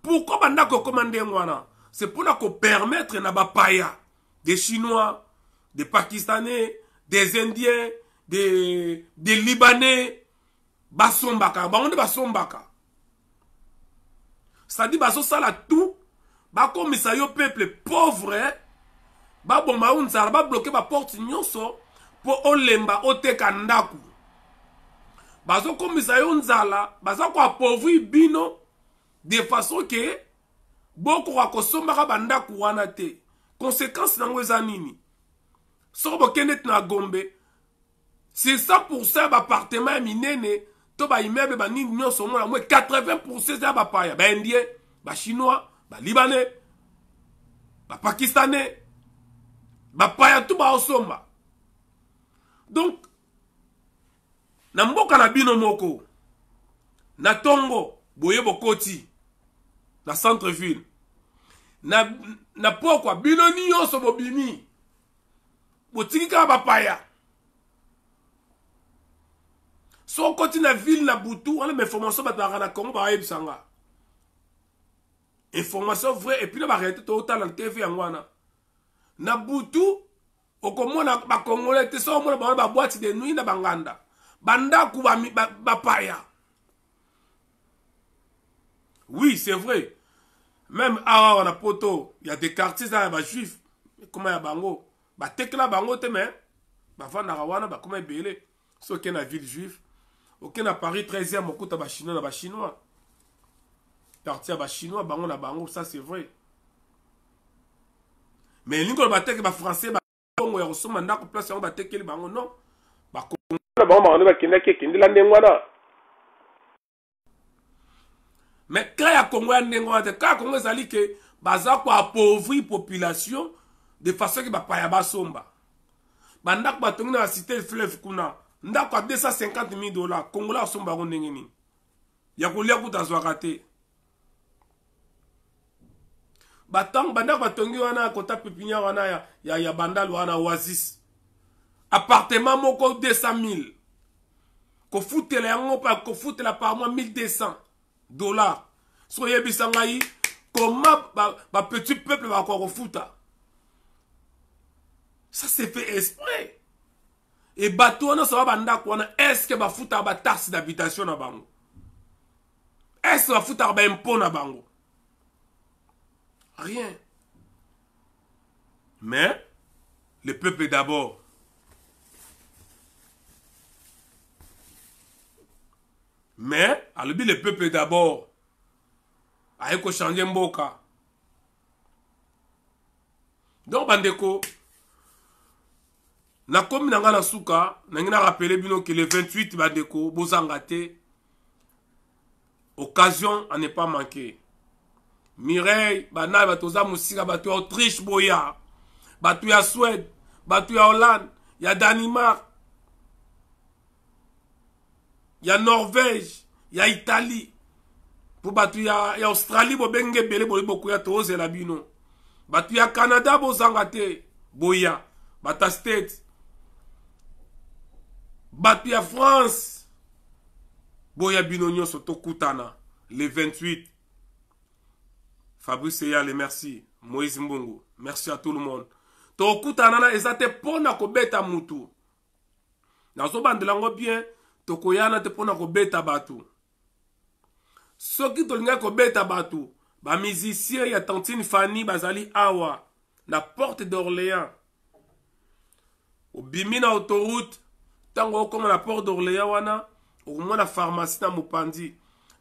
Pourquoi bandako commander ngwana? C'est pour la permettre na ba paya. Des Chinois, des Pakistanais, des Indiens, des Libanais, Basombaka, Basombaka. C'est-à-dire, Baso sala tout, comme ça yo peuple pauvre, bomba unzara, bloquer ba porte nyonso, pour olemba oteka ndaku. Baso comme ça yo nzala, baso ko appauvrir bino, de façon que, bokoka kosombaka bandako wana te. Conséquence nango eza nini? Soko bokende na Gombe, c'est 100% d'appartements ya minene, to ba immeuble ba nini nyonso mona mwe 80% za ba paya, ba indien, ba chinois, ba libanais, ba pakistanais, ba paya tout ba osomba. Donc na mboka na bino moko, na Tongo, boye bokoti, na centre-ville, na pokwa, bino nyonso bobimi, botikika ba paya. So koti na ville na Butu, on a information batara na Congo ba yebisanga. Information vraie et puis na ba réalité to talent TV yangwana. Na Butu, okomona ba Congolais te so mona ba boîte de nuit na banganda. Banda ku ba paya. Oui, c'est vrai. Même à on a poto, il y a des quartiers là ba juifs. Comment ya bango? Ba tekla bango te mais ba fana wana ba comment belé. So que na ville juive. Ok, na Paris 13e, on a chinois, na ba chinois. Quartier ba chinois, bango na bango, ça c'est vrai. Mais l'ingol batek ba français, ba congo ya resoma ndako place on batek li bango non. Ba congo na bango ba kenda ke kendi la ndengwana. Mais quand ya Congo ya ndengwana, quand Congo ezali ke baza ko appauvrir population de façon que ba paya ba somba. Bandako ba tongi na cité fleuve kuna. Ndako à $250,000 Congolais asomba ko ndenge nini ya kolia kutazwaka te batang bandako batongi wana kota pipinya wana ya bandalo wana Oasis appartement moko 200,000 ko futela yango pa ko futela par mois $1,200 so yebisa ngai comment ba petit peuple va ko futa ça c'est fait exprès. Et bateau na ça va est-ce que ba futa ba taxe d'habitation na bango? Est-ce que ba futa ba impôt na bango? Rien. Mais le peuple d'abord. Mais alobi le peuple d'abord. Aye ko changer mboka. Donc bandeko na komi na nga na suka, na ngina rappelé bino que le 28 bandeko, bozanga te, occasion à ne pas manquer. Mireille, bana batoza musika, batu ya Autriche boya, batu ya Suède, batu ya Hollande, ya Danemark, ya Norvège, ya Italie, pour batu ya Australie, bo benge bele boku ya toze la bino. Batu ya Canada bozanga te, boya, bata States. Batu ya France. Boya binonyo soto kutana. Le 28. Fabrice Eyale, merci. Moïse Mbongo. Merci à tout le monde. To kutana na ezate pona ko beta mutu. Nazo bandelango bien. To koyana te pona ko beta batu. Soki to linga ko beta batu. Ba musicien ya Tantine Fanny bazali awa. Na porte d'Orléans. Au bimina autoroute. Tango comme la porte d'Orléans wana, au moins la pharmacie na Mupandi.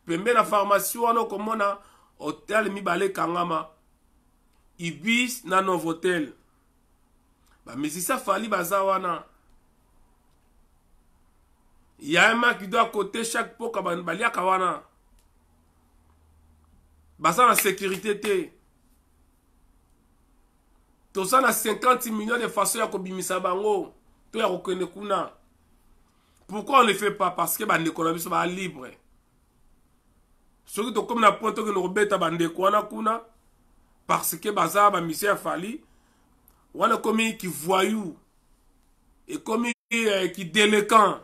Pembe la pharmacie wana comme na hôtel Mibale Kangama. Ibis na Novotel. Ba musicien fali baza wana. Il y a un mec qui doit côté chaque poka balia kawana. Baza la sécurité te. Tout ça na 50 millions de façons ya kobimisa bango. To ya kokene kuna. Pourquoi on ne le fait pas? Parce que l'économie soit libre. Ceux qui sont comme la pointe que nous rebêtons kuna, parce que baza ba mission fali, on a comme qui voyou et comme qui délinquant.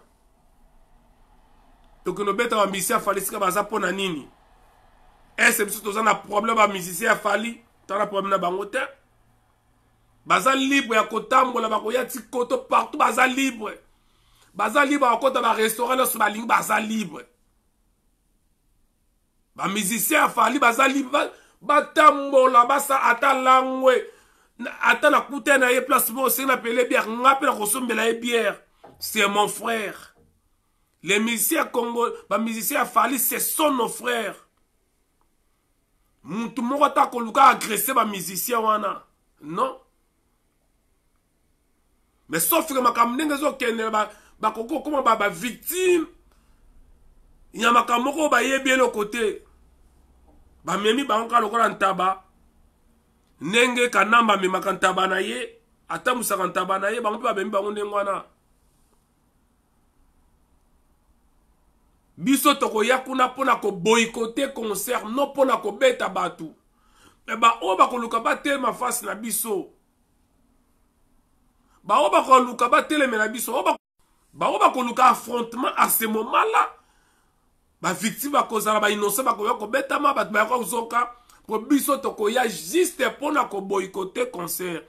Donc nous bêtons ba mission fali, c'est que baza pona nini. Est-ce que nous avons un problème ba musicien fali, t'as un problème na bangote? Baza libre ya kotambola ba koya tikoto partout baza libre. Baza libre encore dans un restaurant là sur la ligne baza libre. Ba musicien fali baza libre batambola basa ata langwe ata na kute na ye place mo c'est na pele bière ngape na kosombela ye bière. C'est mon frère. Les musiciens Congo, ba musiciens fali ce sont nos frères. mutu moko ata koluka agresser ba musicien wana non. Mais sauf que makambo ndenge ezokende bakoko koma ba victime ya makambo moko bayebi eloko te bamemi bango kaka lokola ntaba ndenge kanamba amemaka ntaba na ye atambwisaka ntaba na ye bango mpe babemi bango ndenge wana. Biso tokoya kuna mpona koboykote concert no mpona kobeta bato me baoyo bakoluka batelema fasi na biso baoyo bakoluka batelemela biso baoyo bakoluka affrontement à ce moment là bavictime bakozala bainocent bakoya kobetama bato bayaka kozoka po biso tokoya juste mpona koboykote concert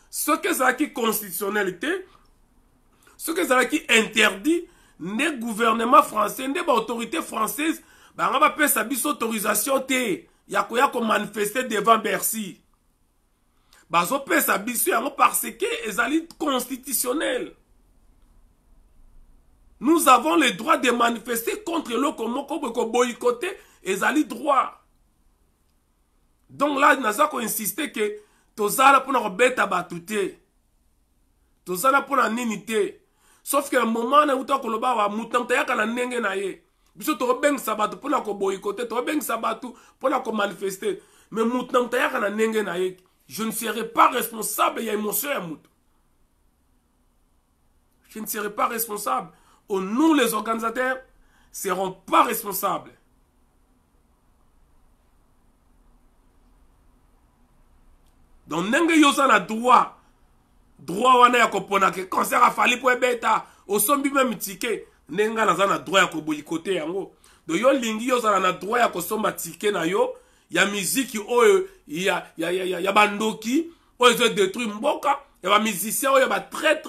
soki ezalaki constitutionnel te soki ezalaki interdit nde gouvernement français nde baautorité française banga bapesa biso autorisation te ya koya komanifester devant Bercy bazopesa biso yango parce que ezali constitutionnel. Nous avons le droit de manifester contre eloko moko boycotter ezali droit. Donc là naza ko insister que tozala pona kobeta batu te tozala pona nini te. Sauf que le moment où tu as koloba wa mutanta yaka na ndenge na ye. Biso to bengisa bato pona ko boycotter, to bengisa bato pona ko manifester. Mais mutanta yaka na ndenge na ye. Je ne serai pas responsable ya émotion ya mutu. Je ne serai pas responsable. Ou nous les organisateurs seront pas responsables. Donc ndenge yoza na droit wana ya kopona ke concert afali po ebeta osombi même ticket nenga naza na droit ya koboyikote yango do yo lingi yo zala na droit ya kosomba ticket na yo ya muziki oyo ya bandoki oyo zo détruire mboka ya ba musicien oyo ba très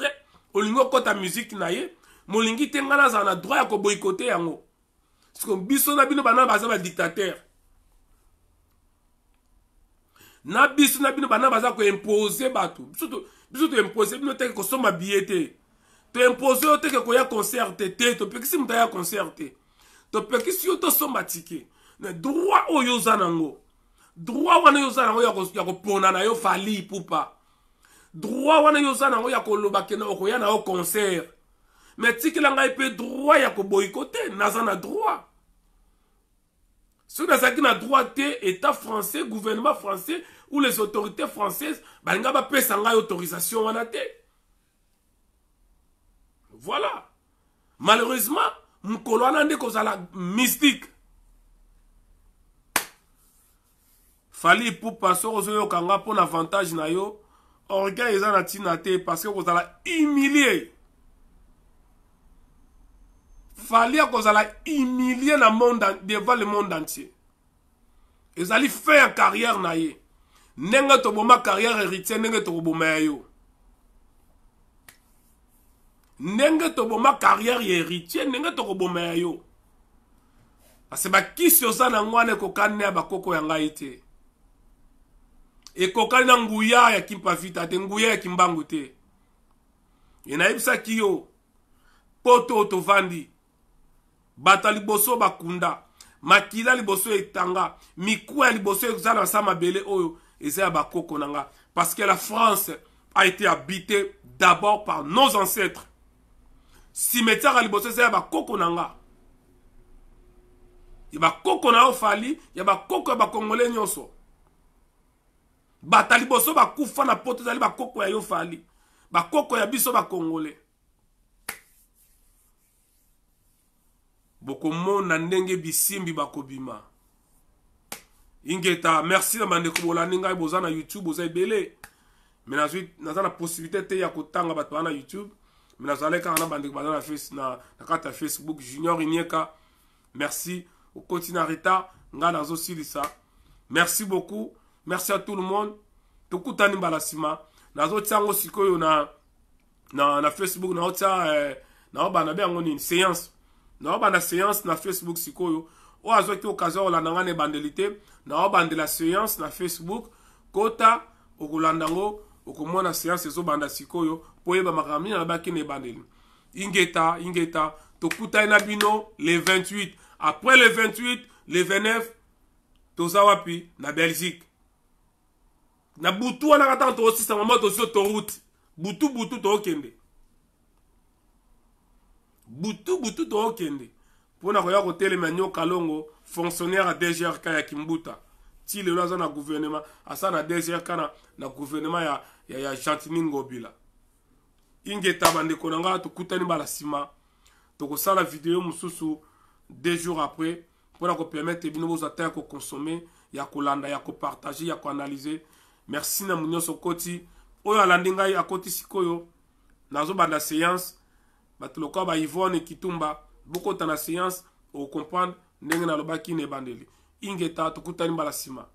olingo kota musique na ye molingi tenga naza na droit ya koboyikote yango parce que biso na bino bana baza ba dictateur na biso na bino bana baza ko imposer bato biso to imposer bino teke kosomba billet te to imposer teke koya concert te to pekisi muta ya concert te to pekisi yo to somba ticket na droit oyo zanango droit wana yo zanango ya kopona na yo Fally Ipupa droit wana yo zanango ya koloba kena okoya na yo concert mais tikela ngai pe droit ya ko boycotter naza na droit. Si on a un droit, État français, gouvernement français ou les autorités françaises, il n'y a pas d'autorisation. Voilà. Malheureusement, nous avons la mystique. Fally Ipupa passer aux Kanga pour l'avantage. Orgueil parce que vous allez humilier. Fallait qu'on allait humilier le monde devant le monde entier. Ils allaient faire carrière naïe. Nenga toboma carrière héritière nenga toboma yo. Nenga toboma carrière héritière nenga toboma yo. Parce que qui sur ça na ngwane ko kanne ba koko ya ngai te. E ko kanna nguya ya kimpa vita te nguya ya kimbangu te. Ina ibsa kiyo poto to vandi. Bata liboso bakunda makila liboso etanga mikuya liboso ezala sama bele oyo ezaya bakoko nanga parce que la France a été habitée d'abord par nos ancêtres. Cimetière liboso ezaya bakoko nanga ya bakoko na Fally ya bakoko ya bakongolais nyonso bata liboso bakufa na poto ezali bakoko ya yo Fally bakoko ya biso bakongolais. Bokomo na ndenge bisimbi bakobima. Ingeta, merci na bandeko bolandi ngai boza na YouTube boza ebele. Mais naza na possibilité te ya kotanga bato na YouTube. Mais nazale ka na bandeko baza na face na kata Facebook Junior Inyeka. Merci au continuarita nga nazo silisa. Merci beaucoup. Merci à tout le monde. Tokutani balasima. Nazo tiango sikoyo na Facebook na otia na bana be ngoni séance. Na banda séance na Facebook sikoyo o azoki occasion la nangane bandelité na banda la séance na Facebook kota okulandango okomona séance ezo banda sikoyo poyeba makamni na baki ne bandeli ingeta tokuta na bino le 28 après le 28 le 29 toza wapi na Belgique na butu wana kata to sisa mama to sur autoroute butu to okende butu to okende pona ko ya ko telema nyoka longo fonctionnaire à DGRK ya Kimbuta ti le loza na gouvernement asa na DGRK na gouvernement ya Gentini Ngobila ingeta bande konanga to kutani bala sima to ko sala vidéo mususu 2 jours après pona ko permettre bino boza ta ko consommer ya kolanda ya ko partager ya ko analyser. Merci na munyoso koti oyo alandi ngai akoti sikoyo nazo banda séance batuloka ba Yvonne Kitumba boko tana séance o comprendre ndenge na lobaki ne bandeli ingeta tukutani bala sima.